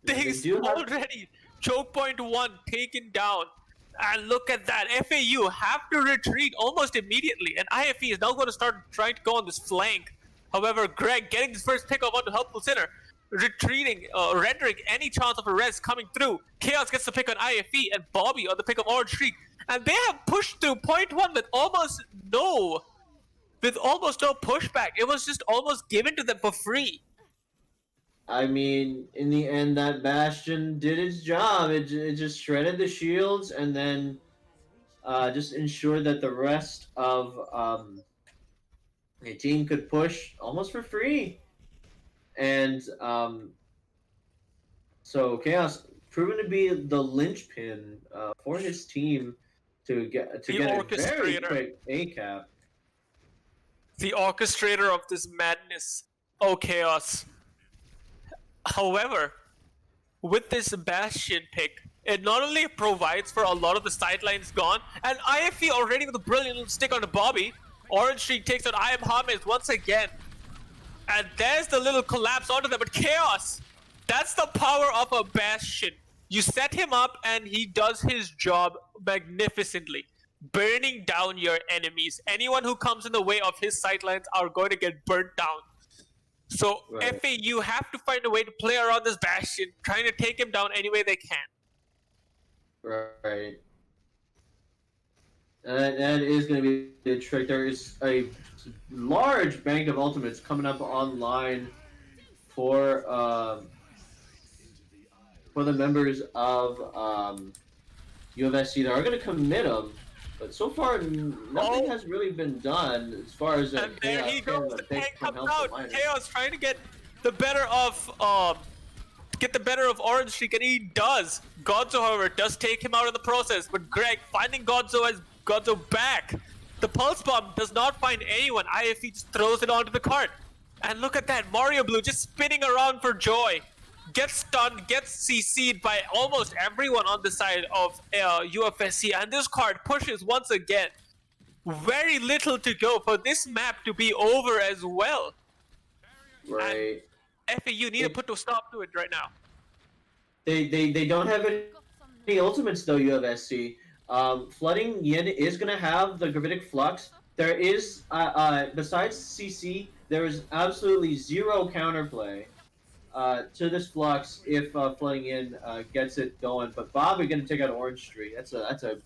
things already. Choke point 1 taken down. And look at that. FAU have to retreat almost immediately. And IFE is now going to start trying to go on this flank. However, Greg getting his first pick up onto Helpful Center. Retreating, rendering any chance of a res coming through. Chaos gets the pick on IFE and Bobby on the pick of Orange Streak. And they have pushed through point 1 with almost no pushback. It was just almost given to them for free. I mean, in the end, that Bastion did its job. It just shredded the shields and then just ensured that the rest of the team could push almost for free. And so Chaos proven to be the linchpin for his team to get a very quick A cap. The orchestrator of this madness. Oh, Chaos. However, with this Bastion pick, it not only provides for a lot of the sidelines gone, and IFE already with a brilliant little stick on the Bobby. Orange Streak takes out I Am Hames once again. And there's the little collapse onto them, but Chaos! That's the power of a Bastion. You set him up and he does his job magnificently. Burning down your enemies. Anyone who comes in the way of his sightlines are going to get burnt down. So FAU have to find a way to play around this Bastion, trying to take him down any way they can. Right. That is going to be the trick. There is a large bank of ultimates coming up online for the members of UofSC that are going to commit them. But so far, nothing has really been done as far as and there he goes. The tank comes out. Chaos trying to get the better of Orange Streak, and he does. Godzo, however, does take him out in the process. But Greg finding Godzo as Godzo back. The pulse bomb does not find anyone. IFE just throws it onto the cart. And look at that, Mario Blue just spinning around for joy. Gets stunned, gets CC'd by almost everyone on the side of UofSC, and this card pushes once again. Very little to go for this map to be over as well. Right. And FAU need to put a stop to it right now. They don't have any ultimates though, UofSC. Flooding Yin is gonna have the Gravitic Flux. There is besides CC, there is absolutely zero counterplay to this Flux if Flooding Yin gets it going. But Bob are gonna take out Orange Tree. That's a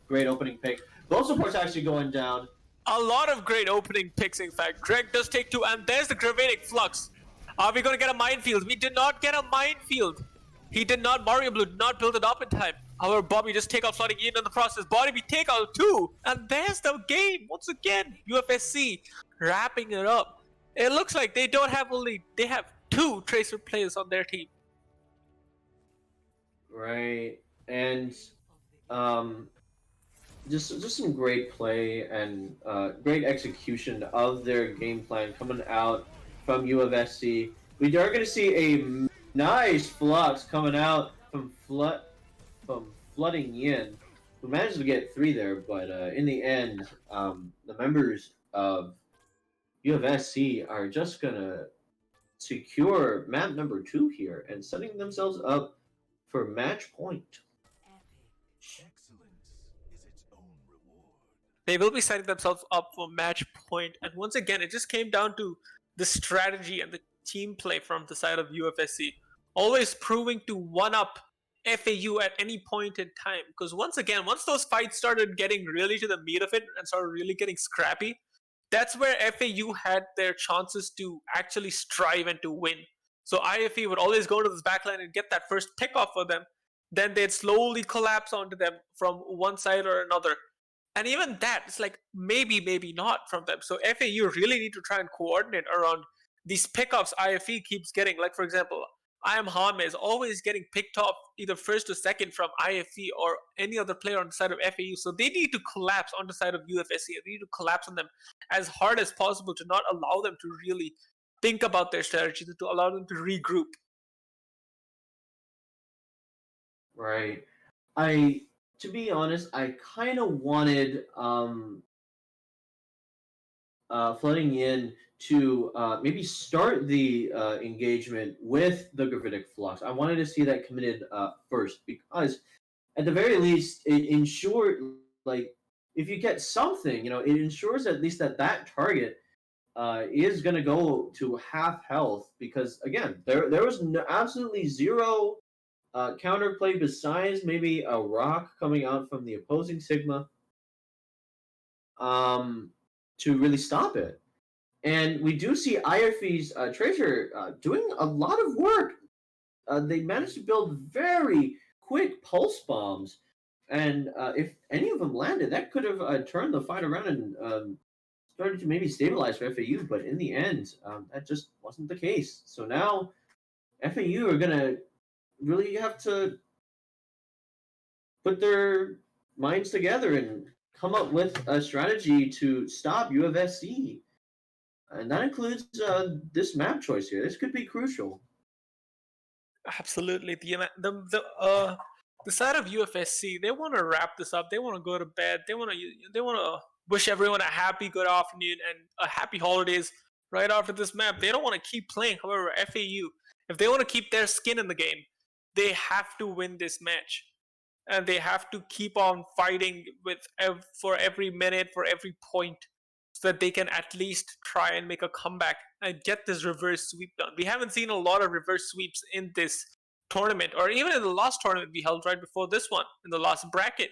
great opening pick. Both supports actually going down. A lot of great opening picks, in fact. Greg does take 2, and there's the Gravitic Flux. Are we going to get a minefield? We did not get a minefield. He did not, Mario Blue did not build it up in time. However, Bobby just take out Flooding in the process. Bobby take out 2, and there's the game. Once again, UofSC wrapping it up. It looks like they don't have they have 2 Tracer players on their team. Right, and just some great play and great execution of their game plan coming out from UofSC. We are going to see a nice Flux coming out from Flooding Yin, who managed to get 3 there, but in the end, the members of UofSC are just going to secure map number 2 here and setting themselves up for match point. They will be setting themselves up for match point, and once again, it just came down to the strategy and the team play from the side of UofSC. Always proving to one-up FAU at any point in time. Because once again, once those fights started getting really to the meat of it and started really getting scrappy, that's where FAU had their chances to actually strive and to win. So IFE would always go to this backline and get that first pick off for them. Then they'd slowly collapse onto them from one side or another. And even that, it's like maybe, maybe not from them. So FAU really need to try and coordinate around these pickoffs IFE keeps getting. Like, for example, I Am Hame is always getting picked off either first or second from IFE or any other player on the side of FAU. So they need to collapse on the side of UofSC. They need to collapse on them as hard as possible to not allow them to really think about their strategy, to allow them to regroup. Right. To be honest, I kind of wanted Flooding Yin to maybe start the engagement with the Gravitic Flux. I wanted to see that committed first, because at the very least, it ensured, like, if you get something, it ensures at least that target is going to go to half health, because, again, there was absolutely zero counterplay besides maybe a rock coming out from the opposing Sigma to really stop it. And we do see IFE's Tracer doing a lot of work. They managed to build very quick pulse bombs, and if any of them landed, that could have turned the fight around and started to maybe stabilize for FAU, but in the end, that just wasn't the case. So now FAU are going to really have to put their minds together and come up with a strategy to stop UofSC. And that includes this map choice here. This could be crucial. Absolutely. The side of UofSC, they want to wrap this up. They want to go to bed. They want to wish everyone a happy good afternoon and a happy holidays right after this map. They don't want to keep playing. However, FAU, if they want to keep their skin in the game, they have to win this match. And they have to keep on fighting for every minute, for every point, so that they can at least try and make a comeback and get this reverse sweep done. We haven't seen a lot of reverse sweeps in this tournament, or even in the last tournament we held right before this one, in the last bracket.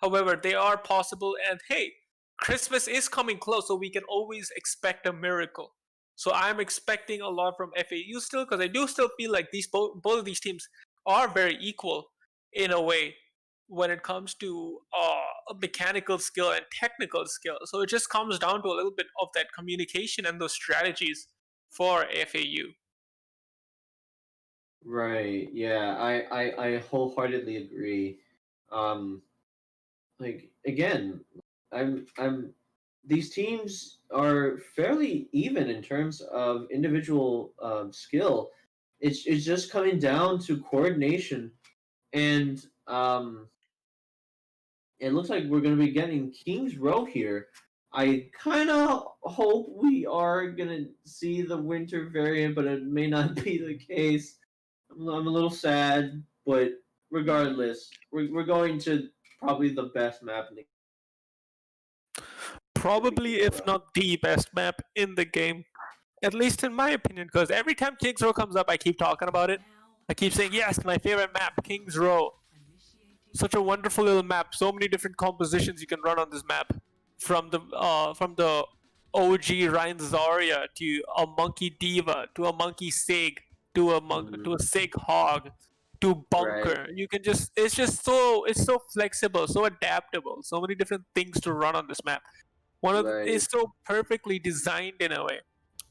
However, they are possible, and hey, Christmas is coming close, so we can always expect a miracle. So I'm expecting a lot from FAU still, because I do still feel like both of these teams are very equal in a way when it comes to mechanical skill and technical skill. So it just comes down to a little bit of that communication and those strategies for FAU. Right. Yeah. I wholeheartedly agree. Like, again, I'm these teams are fairly even in terms of individual skill. It's just coming down to coordination, and it looks like we're going to be getting King's Row here. I kind of hope we are going to see the winter variant, but it may not be the case. I'm a little sad, but regardless, we're going to probably the best map in the Probably, if not the best map in the game, at least in my opinion. Because every time Kings Row comes up, I keep talking about it. I keep saying, yes, my favorite map, Kings Row. Such a wonderful little map. So many different compositions you can run on this map, from the OG Ryan Zarya to a Monkey Diva to a Monkey Sig to a Sig Hog to Bunker. Right. You can just it's so flexible, so adaptable. So many different things to run on this map. It's so perfectly designed in a way,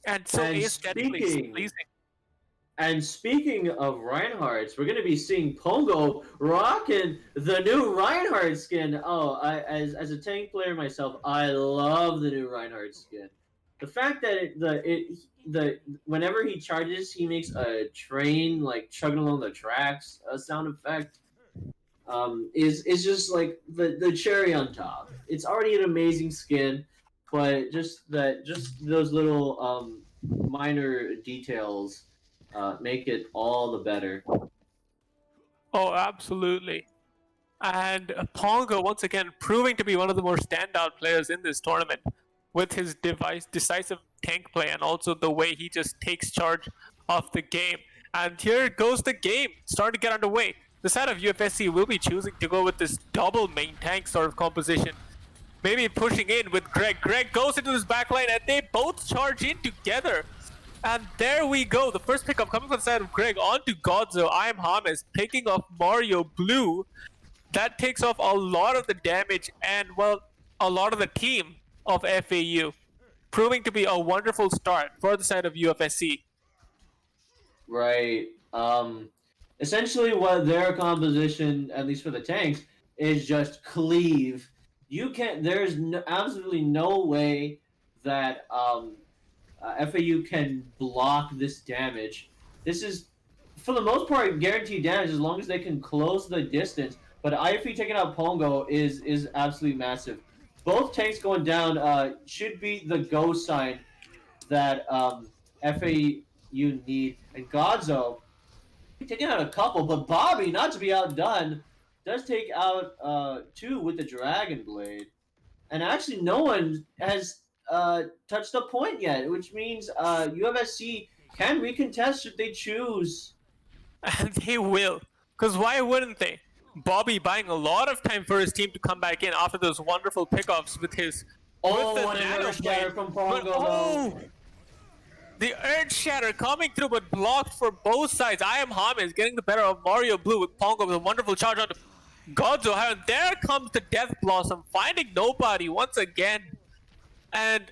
and so aesthetically pleasing. And speaking of Reinhardt's, we're going to be seeing Pongo rocking the new Reinhardt skin. Oh, as a tank player myself, I love the new Reinhardt skin. The fact that whenever he charges, he makes a train like chugging along the tracks sound effect. Is just like the cherry on top. It's already an amazing skin, but just those little minor details make it all the better. Oh, absolutely. And Pongo, once again, proving to be one of the more standout players in this tournament with his decisive tank play and also the way he just takes charge of the game. And here goes the game, starting to get underway. The side of UofSC will be choosing to go with this double main tank sort of composition. Maybe pushing in with Greg. Greg goes into his backline and they both charge in together. And there we go. The first pickup coming from the side of Greg onto Godzo. I am James picking off Mario Blue. That takes off a lot of the damage and, well, a lot of the team of FAU. Proving to be a wonderful start for the side of UofSC. Right. Essentially what their composition, at least for the tanks, is just cleave. There's absolutely no way that FAU can block this damage. This is, for the most part, guaranteed damage as long as they can close the distance. But IFE taking out Pongo is absolutely massive. Both tanks going down should be the go sign that FAU need. And Godzo taking out a couple, but Bobby, not to be outdone, does take out 2 with the Dragon Blade. And actually, no one has touched a point yet, which means UofSC can recontest should they choose. And they will, because why wouldn't they? Bobby buying a lot of time for his team to come back in after those wonderful pickoffs with his Nano Shatter from Pongo. The Earth Shatter coming through, but blocked for both sides. I am James getting the better of Mario Blue with Pongo with a wonderful charge onto Godzo. And there comes the Death Blossom, finding nobody once again. And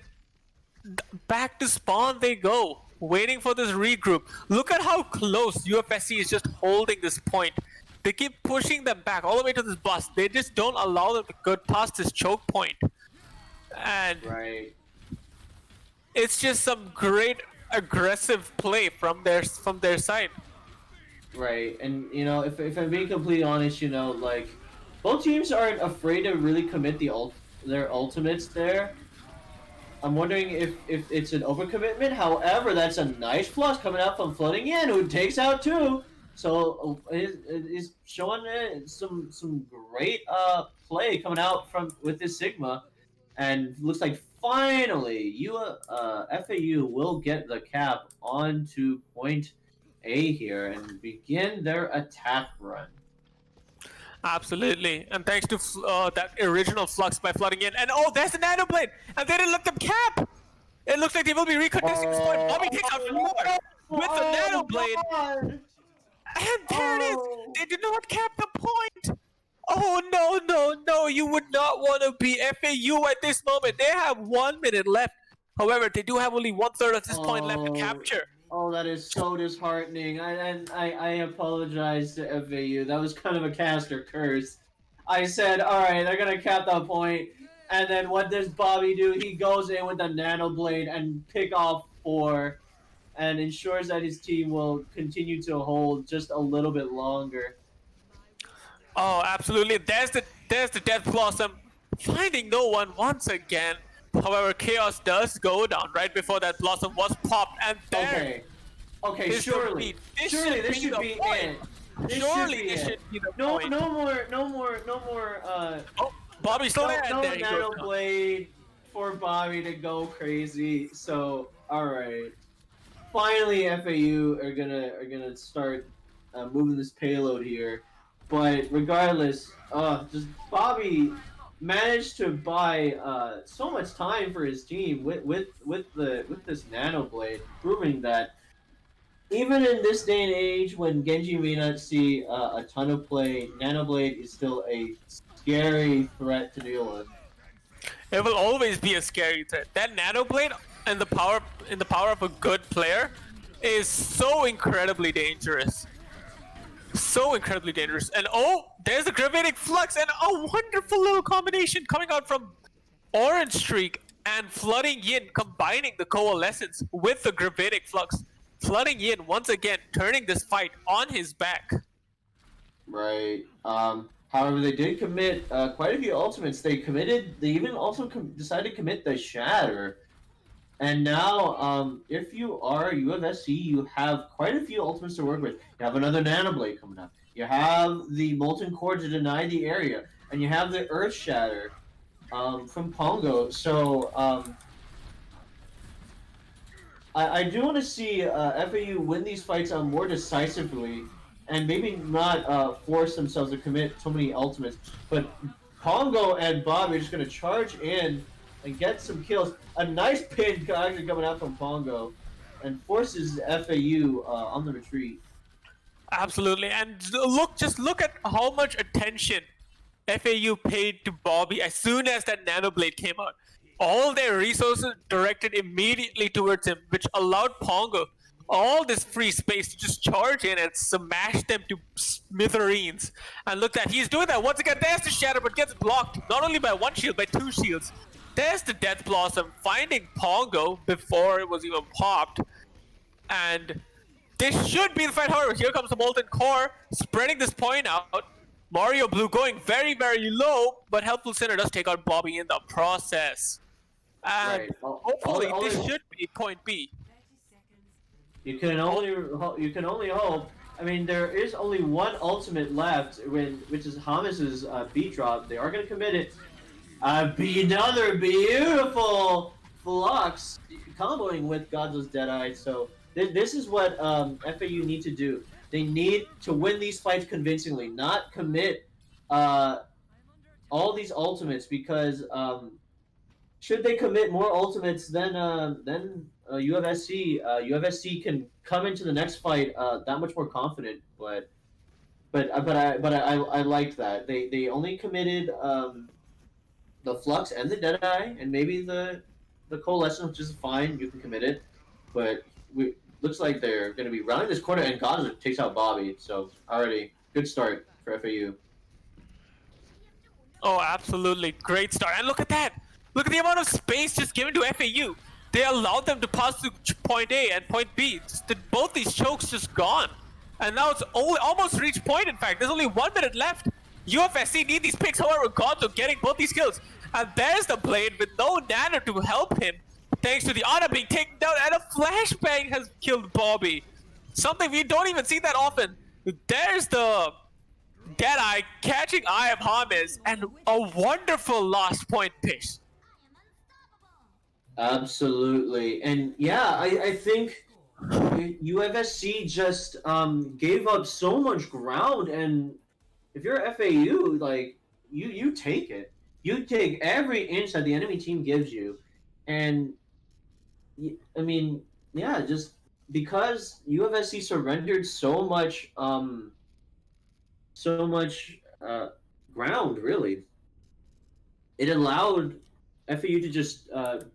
back to spawn they go, waiting for this regroup. Look at how close UofSC is just holding this point. They keep pushing them back all the way to this bus. They just don't allow them to go past this choke point. And it's just some great aggressive play from their side. Right, and if I'm being completely honest, like both teams aren't afraid to really commit their ultimates there. I'm wondering if it's an overcommitment. However, that's a nice flush coming out from Floating In, who takes out 2. So is showing some great play coming out with this Sigma, and looks like finally FAU will get the cap onto point A here and begin their attack run. Absolutely, and thanks to that original flux by Flooding In, and there's the Nano Blade, and they didn't let them cap. It looks like they will be recontesting this point. Bobby takes out more with the Nano Blade. And there it is! They did not cap the point! Oh, no, you would not want to be FAU at this moment. They have 1 minute left. However, they do have only 1/3 of this point left to capture. Oh, that is so disheartening. I apologize to FAU. That was kind of a caster curse. I said, alright, they're going to cap that point, And then what does Bobby do? He goes in with a Nano Blade and pick off 4 and ensures that his team will continue to hold just a little bit longer. Oh, absolutely. There's the Death Blossom finding no one once again. However, Chaos does go down right before that Blossom was popped, and there. Okay, is the surely. beat. This Surely this should the be point. it. Surely this should be the point. No more. Oh, Bobby's still there. No There he Nano goes. Blade for Bobby to go crazy. So, all right. Finally, FAU are gonna start moving this payload here. But regardless, just Bobby managed to buy so much time for his team with this Nano Blade, proving that even in this day and age when Genji may not see a ton of play, Nano Blade is still a scary threat to deal with. It will always be a scary threat. That Nano Blade and the power of a good player is so incredibly dangerous. So incredibly dangerous. And oh, there's the Gravitic Flux and a wonderful little combination coming out from Orange Streak and Flooding Yin, combining the Coalescence with the Gravitic Flux. Flooding Yin once again turning this fight on his back. Right. However, they did commit quite a few ultimates. They even also decided to commit the Shatter. And now, if you are UofSC, you have quite a few ultimates to work with. You have another Nano Blade coming up. You have the Molten Core to deny the area. And you have the Earth Shatter from Pongo. So, I do want to see FAU win these fights more decisively. And maybe not force themselves to commit so many ultimates. But Pongo and Bobby are just going to charge in and get some kills. A nice pin actually coming out from Pongo and forces FAU on the retreat. Absolutely, and just look at how much attention FAU paid to Bobby as soon as that Nano Blade came out. All their resources directed immediately towards him, which allowed Pongo all this free space to just charge in and smash them to smithereens. And look at that, he's doing that once again. There's the Shatter, but gets blocked not only by one shield, by 2 shields. There's the Death Blossom finding Pongo before it was even popped. And this should be the fight. However, here comes the Molten Core, spreading this point out. Mario Blue going very, very low, but Helpful Sinner does take out Bobby in the process. And hopefully this should be point B. You can only hope. I mean, there is only one ultimate left, which is Hamas's beat drop. They are going to commit it. Another beautiful Flux comboing with Godzilla's Deadeye. So this is what FAU need to do. They need to win these fights convincingly, not commit all these ultimates, because should they commit more ultimates, then UofSC can come into the next fight that much more confident. But I liked that they only committed the Flux and the Deadeye, and maybe the Coalescence, which is fine. You can commit it, but looks like they're going to be rounding this corner, and Godzilla takes out Bobby. So already good start for FAU. Oh, absolutely great start! And look at that! Look at the amount of space just given to FAU. They allowed them to pass to point A and point B. Both these chokes just gone, and now it's almost reached point. In fact, there's only 1 minute left. UofSC need these picks, however, Gonzo getting both these kills. And there's the Blade with no Nano to help him, thanks to the Ana being taken down, and a flashbang has killed Bobby. Something we don't even see that often. There's the Deadeye catching Eye of Hamas, and a wonderful last point pitch. Absolutely. And yeah, I think UofSC just gave up so much ground, and if you're FAU, like, you take it. You take every inch that the enemy team gives you. And I mean, yeah, just because UofSC surrendered so much ground, really, it allowed FAU to just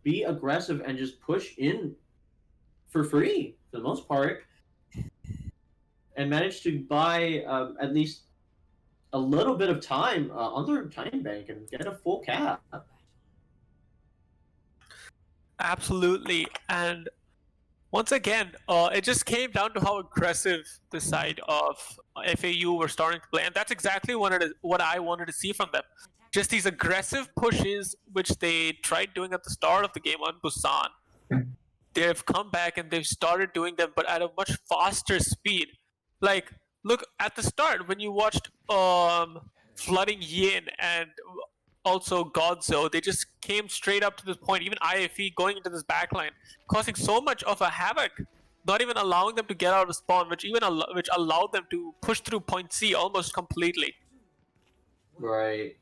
be aggressive and just push in for free for the most part, and managed to buy at least a little bit of time on their time bank and get a full cap. Absolutely. And once again, it just came down to how aggressive the side of FAU were starting to play, and that's exactly what I wanted to see from them. Just these aggressive pushes, which they tried doing at the start of the game on Busan. They've come back and they've started doing them, but at a much faster speed. Like, look at the start when you watched Flooding Yin and also Godzo, they just came straight up to this point. Even IFE going into this backline, causing so much of a havoc, not even allowing them to get out of spawn, which allowed them to push through point C almost completely. Right.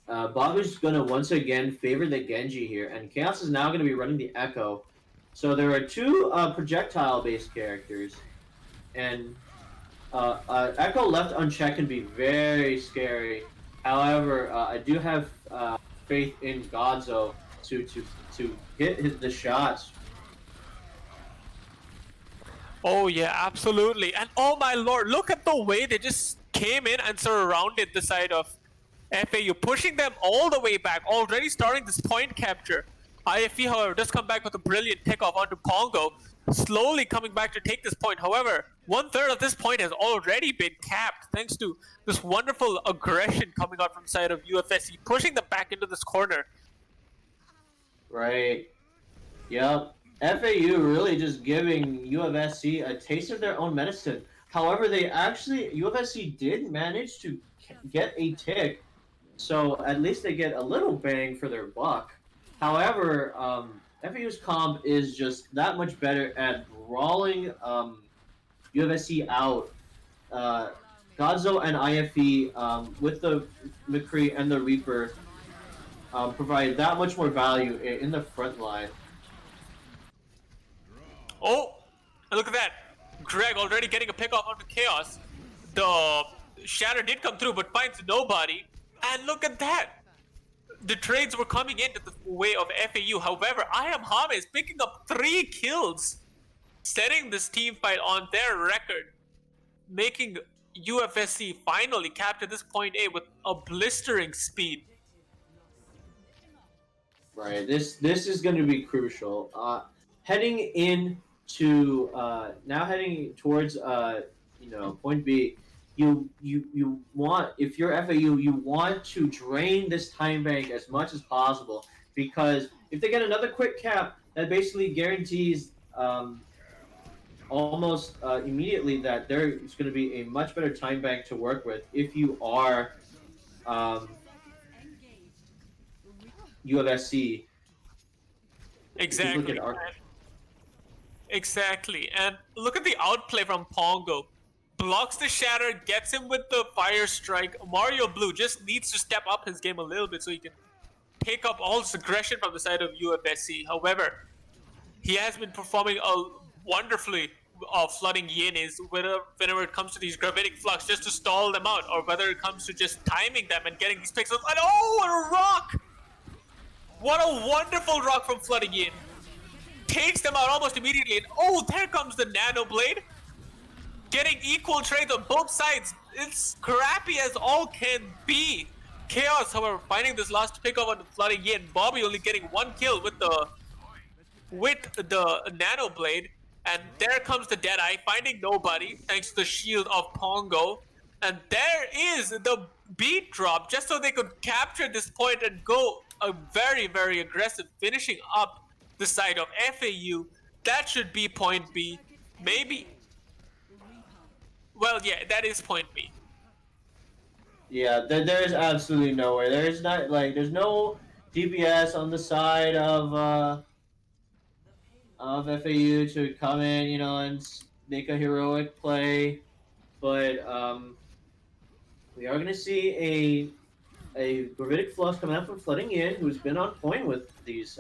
Bob is going to once again favor the Genji here, and Chaos is now going to be running the Echo. So there are two projectile-based characters, and Echo left unchecked can be very scary. However, I do have faith in Godzo to hit the shots. Oh yeah, absolutely. And oh my lord, look at the way they just came in and surrounded the side of FAU, pushing them all the way back, already starting this point capture. IFE, however, does come back with a brilliant takeoff onto Pongo, slowly coming back to take this point. However, 1/3 of this point has already been capped thanks to this wonderful aggression coming out from the side of UofSC, pushing them back into this corner. Right. Yep. FAU really just giving UofSC a taste of their own medicine. However, UofSC did manage to get a tick, so at least they get a little bang for their buck. However, FAU's comp is just that much better at brawling UofSC out. Godzo and IFE with the McCree and the Reaper provide that much more value in the front line. Oh, and look at that. Greg already getting a pickoff onto Chaos. The Shatter did come through, but finds nobody. And look at that. The trades were coming into the way of FAU. However, Hame is picking up 3 kills, setting this team fight on their record, making UofSC finally capture this point A with a blistering speed. Right. This is going to be crucial. Heading towards point B. You want, if you're FAU, you want to drain this time bank as much as possible, because if they get another quick cap, that basically guarantees almost immediately that there is going to be a much better time bank to work with if you are UofSC. Exactly. Exactly. And look at the outplay from Pongo. Blocks the Shatter, gets him with the Fire Strike. Mario Blue just needs to step up his game a little bit so he can take up all this aggression from the side of UofSC. However, he has been performing wonderfully. Flooding Yin is whenever it comes to these gravitic flux, just to stall them out, or whether it comes to just timing them and getting these pixels. And oh, what a rock! What a wonderful rock from Flooding Yin. Takes them out almost immediately, and oh, there comes the Nano Blade. Getting equal trades on both sides. It's crappy as all can be. Chaos, however, finding this last pickup on the Flooding Yin. Bobby only getting 1 kill with the Nano Blade. And there comes the Deadeye, finding nobody, thanks to the shield of Pongo. And there is the beat drop, just so they could capture this point and go a very, very aggressive, finishing up the side of FAU. That should be point B. Maybe. Well, yeah, that is point B. Yeah, there is absolutely no way. There's no DPS on the side of FAU to come in, and make a heroic play. But we are going to see a gravitic flux coming out from Flooding In, who's been on point with his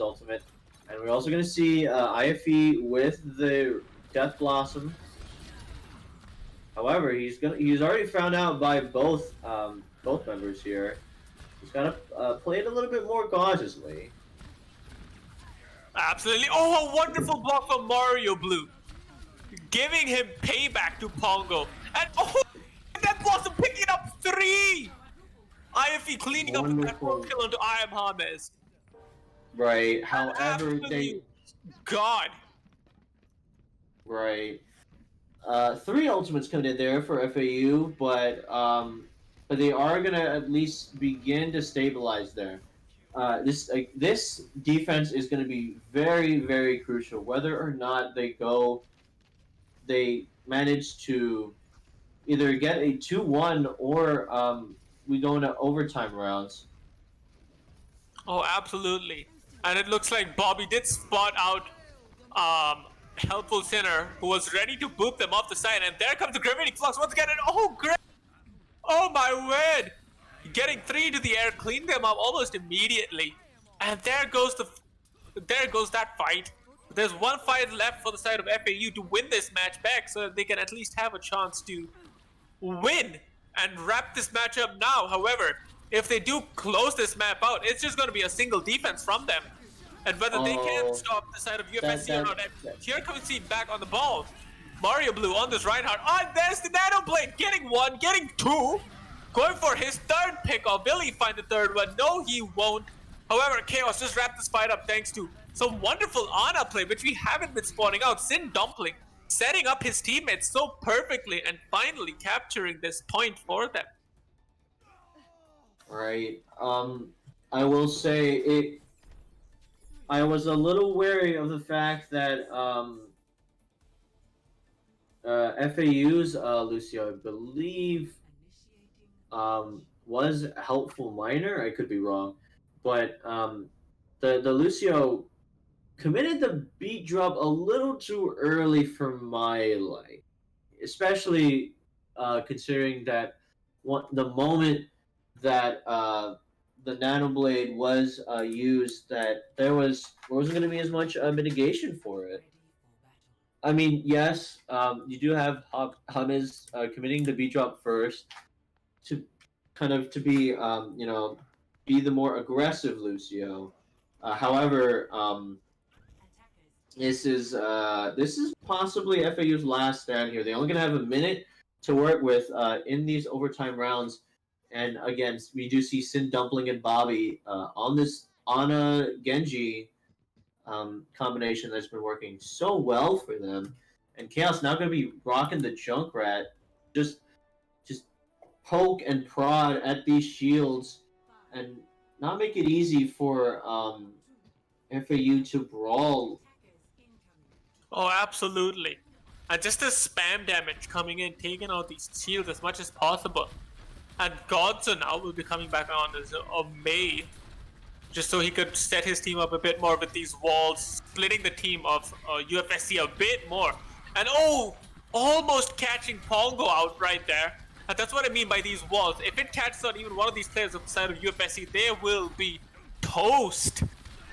ultimate, and we're also going to see IFE with the Death Blossom. However, he's already found out by both members here. He's got to play it a little bit more cautiously. Absolutely. Oh, a wonderful block from Mario Blue, giving him payback to Pongo. And oh, that Blossom picking up 3. IFE cleaning up that 4 kill onto Hame. Right. However, God. Right. 3 ultimates coming in there for FAU, but they are gonna at least begin to stabilize there. This defense is going to be very, very crucial. Whether or not they manage to either get a 2-1 or we go into overtime rounds. Oh, absolutely. And it looks like Bobby did spot out Helpful Sinner, who was ready to boop them off the side. And there comes the Gravity Flux once again. And oh my word! Getting 3 to the air, cleaned them up almost immediately. And there goes that fight. There's 1 fight left for the side of FAU to win this match back so that they can at least have a chance to win and wrap this match up now. However, if they do close this map out, it's just going to be a single defense from them. And whether they can stop the side of UofSC or not. Here comes Seed back on the ball. Mario Blue on this Reinhardt. Oh, there's the Nano Blade. Getting 1, getting 2. Going for his 3rd pick. Will he find the 3rd one? No, he won't. However, Chaos just wrapped this fight up thanks to some wonderful Ana play, which we haven't been spawning out. Sin Dumpling setting up his teammates so perfectly and finally capturing this point for them. Right. I will say I was a little wary of the fact that FAU's Lucio, I believe, was Helpful Miner. I could be wrong, but the Lucio committed the beat drop a little too early for my liking, especially considering that the moment that the Nano Blade was used, that there wasn't going to be as much mitigation for it. I mean, yes, you do have Hummus committing the beat drop first to be be the more aggressive Lucio. However, this is possibly FAU's last stand here. They're only going to have a minute to work with in these overtime rounds. And again, we do see Sin Dumpling and Bobby on this Ana Genji combination that's been working so well for them. And Chaos now going to be rocking the Junkrat, just poke and prod at these shields and not make it easy for FAU to brawl. Oh, absolutely. And just the spam damage coming in, taking out these shields as much as possible. And Godson now will be coming back on as May, just so he could set his team up a bit more with these walls, splitting the team of UofSC a bit more. And almost catching Pongo out right there. And that's what I mean by these walls. If it catches out even one of these players on the side of UofSC, they will be toast.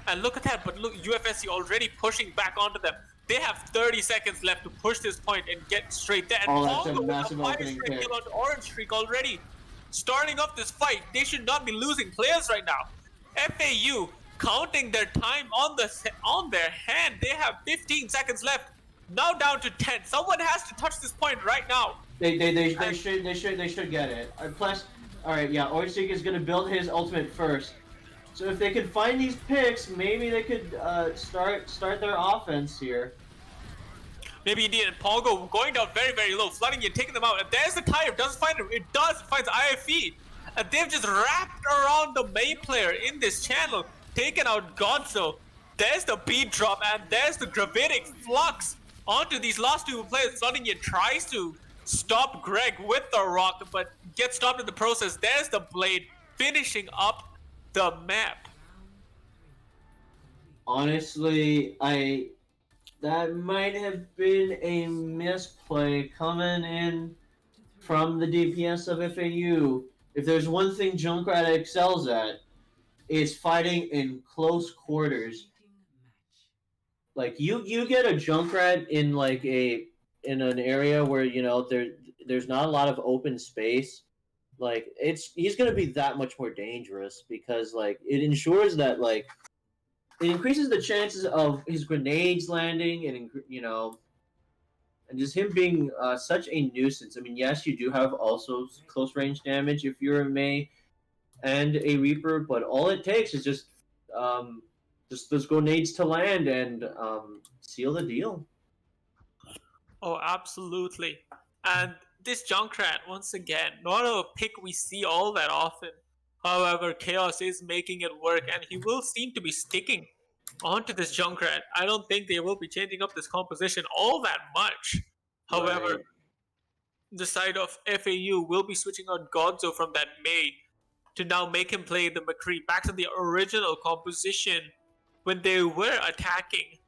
And look at that, but look, UofSC already pushing back onto them. They have 30 seconds left to push this point and get straight there. And Pongo with a 5-straight kill on Orange Streak already. Starting off this fight, they should not be losing players right now. FAU counting their time on their hand. They have 15 seconds left. Now down to 10. Someone has to touch this point right now. They should get it. Plus, all right, yeah, Orange Streak is gonna build his ultimate first. So if they could find these picks, maybe they could start their offense here. Maybe indeed, and Pongo going down very, very low, flooding you, taking them out. And there's the tire, doesn't find it. It does, it finds IFE. And they've just wrapped around the May player in this channel, taking out Gonzo. There's the beat drop, and there's the Gravitic Flux onto these last 2 players. Flooding you tries to stop Greg with the rock, but gets stopped in the process. There's the Blade finishing up the map. Honestly, that might have been a misplay coming in from the DPS of FAU. If there's one thing Junkrat excels at, it's fighting in close quarters. Like you get a Junkrat in in an area where there's not a lot of open space. Like he's gonna be that much more dangerous because it ensures that it increases the chances of his grenades landing and and just him being such a nuisance. I mean, yes, you do have also close range damage if you're a May and a Reaper, but all it takes is just just those grenades to land and seal the deal. Oh, absolutely. And this Junkrat, once again, not a pick we see all that often. However, Chaos is making it work, and he will seem to be sticking onto this Junkrat. I don't think they will be changing up this composition all that much. However, Right. the side of FAU will be switching out Godzo from that Mei to now make him play the McCree back to the original composition when they were attacking.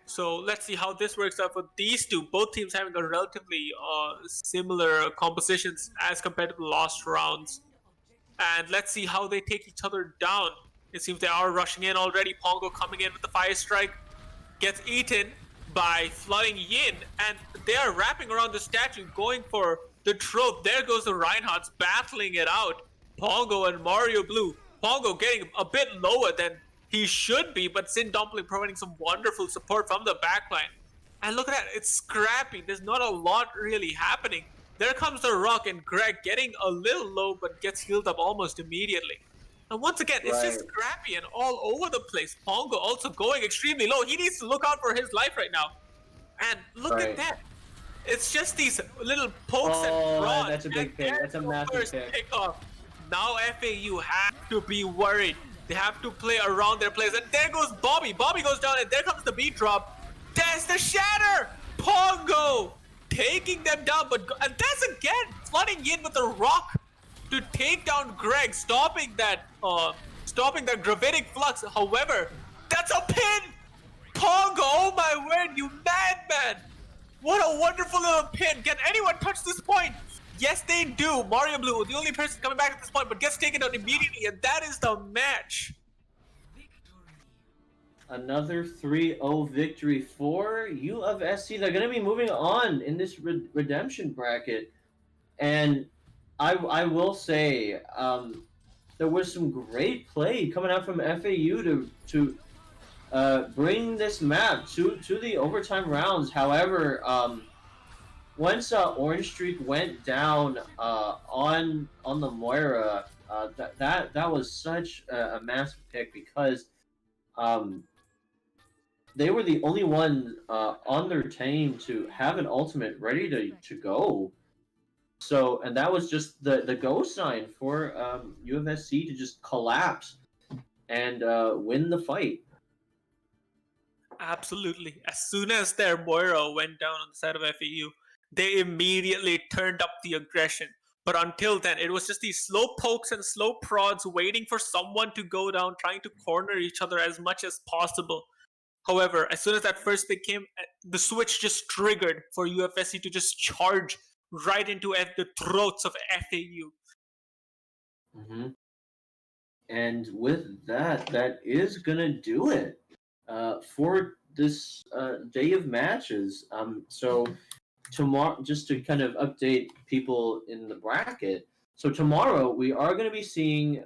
So let's see how this works out for these two. Both teams having a relatively similar compositions as compared to the last rounds. And let's see how they take each other down. It seems they are rushing in already. Pongo coming in with the fire strike. Gets eaten by Flooding Yin. And they are wrapping around the statue, going for the trope. There goes the Reinhardts battling it out. Pongo and Mario Blue. Pongo getting a bit lower than he should be, but Sin Dumpling providing some wonderful support from the backline. And look at that, it's scrappy. There's not a lot really happening. There comes the Rock and Greg getting a little low, but gets healed up almost immediately. And once again, it's just scrappy and all over the place. Pongo also going extremely low. He needs to look out for his life right now. And look at that. It's just these little pokes and prods. That's a big pick. That's a massive pick. Now FAU have to be worried. They have to play around their plays. And there goes Bobby. Bobby goes down, and there comes the beat drop. There's the shatter! Pongo taking them down. And that's again flooding in with the Rock to take down Greg, stopping that gravitic flux. However, that's a pin! Pongo, oh my word, you madman! What a wonderful little pin. Can anyone touch this point? Yes, they do. Mario Blue, the only person coming back at this point, but gets taken down immediately, and that is the match. Another 3-0 victory for UofSC. They're going to be moving on in this redemption bracket. And I will say, there was some great play coming out from FAU to bring this map to the overtime rounds. However, once Orange Streak went down on the Moira, that was such a massive pick because they were the only one on their team to have an ultimate ready to go. So, and that was just the go sign for UofSC to just collapse and win the fight. Absolutely. As soon as their Moira went down on the side of FAU, they immediately turned up the aggression. But until then, it was just these slow pokes and slow prods waiting for someone to go down, trying to corner each other as much as possible. However, as soon as that first pick came, the switch just triggered for UofSC to just charge right into the throats of FAU. Mm-hmm. And with that, that is going to do it for this day of matches. So tomorrow, just to kind of update people in the bracket, so tomorrow we are going to be seeing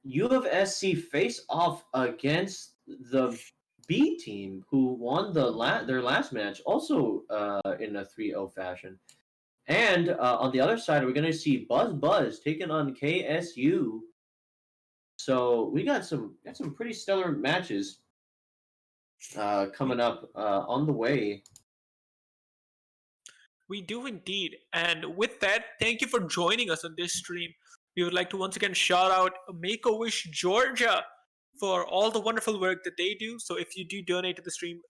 UofSC face off against the B team, who won their last match, also in a 3-0 fashion. And on the other side, we're going to see Buzz taking on KSU. So we got some pretty stellar matches coming up on the way. We do indeed. And with that, thank you for joining us on this stream. We would like to once again shout out Make-A-Wish Georgia for all the wonderful work that they do. So if you do donate to the stream,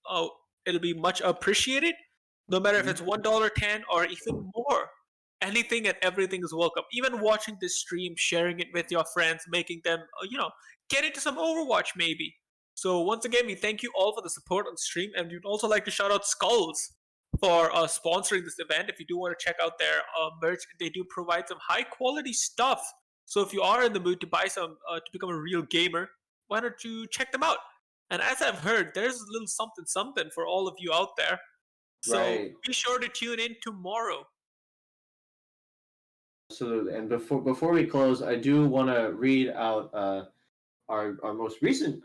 it'll be much appreciated. No matter if it's $1, $10, or even more. Anything and everything is welcome. Even watching this stream, sharing it with your friends, making them, get into some Overwatch maybe. So once again, we thank you all for the support on the stream. And we'd also like to shout out Skulls for sponsoring this event. If you do want to check out their merch, they do provide some high quality stuff. So if you are in the mood to buy some to become a real gamer, why don't you check them out? And as I've heard, there's a little something for all of you out there. So be sure to tune in tomorrow. Absolutely. And before we close, I do want to read out our most recent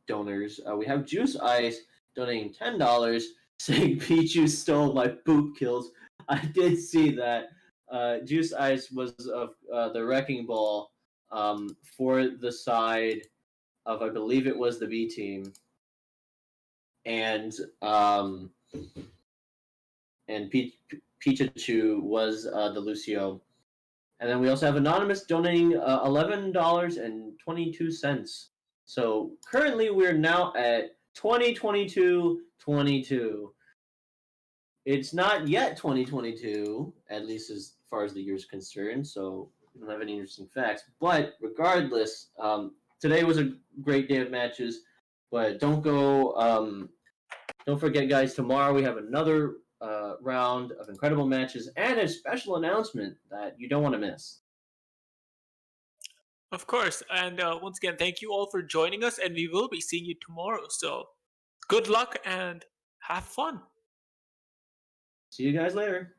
donors. We have Juice Ice donating $10, saying Pichu stole my poop kills. I did see that. Juice Ice was of the Wrecking Ball for the side of, I believe it was the B team, and Pikachu was the Lucio. And then we also have Anonymous donating $11.22. So currently we're now at 2022-22. It's not yet 2022, at least as far as the year's concerned, so we don't have any interesting facts. But regardless, today was a great day of matches, but don't forget, guys, tomorrow we have another round of incredible matches and a special announcement that you don't want to miss. Of course, and once again, thank you all for joining us, and we will be seeing you tomorrow. So, good luck and have fun. See you guys later.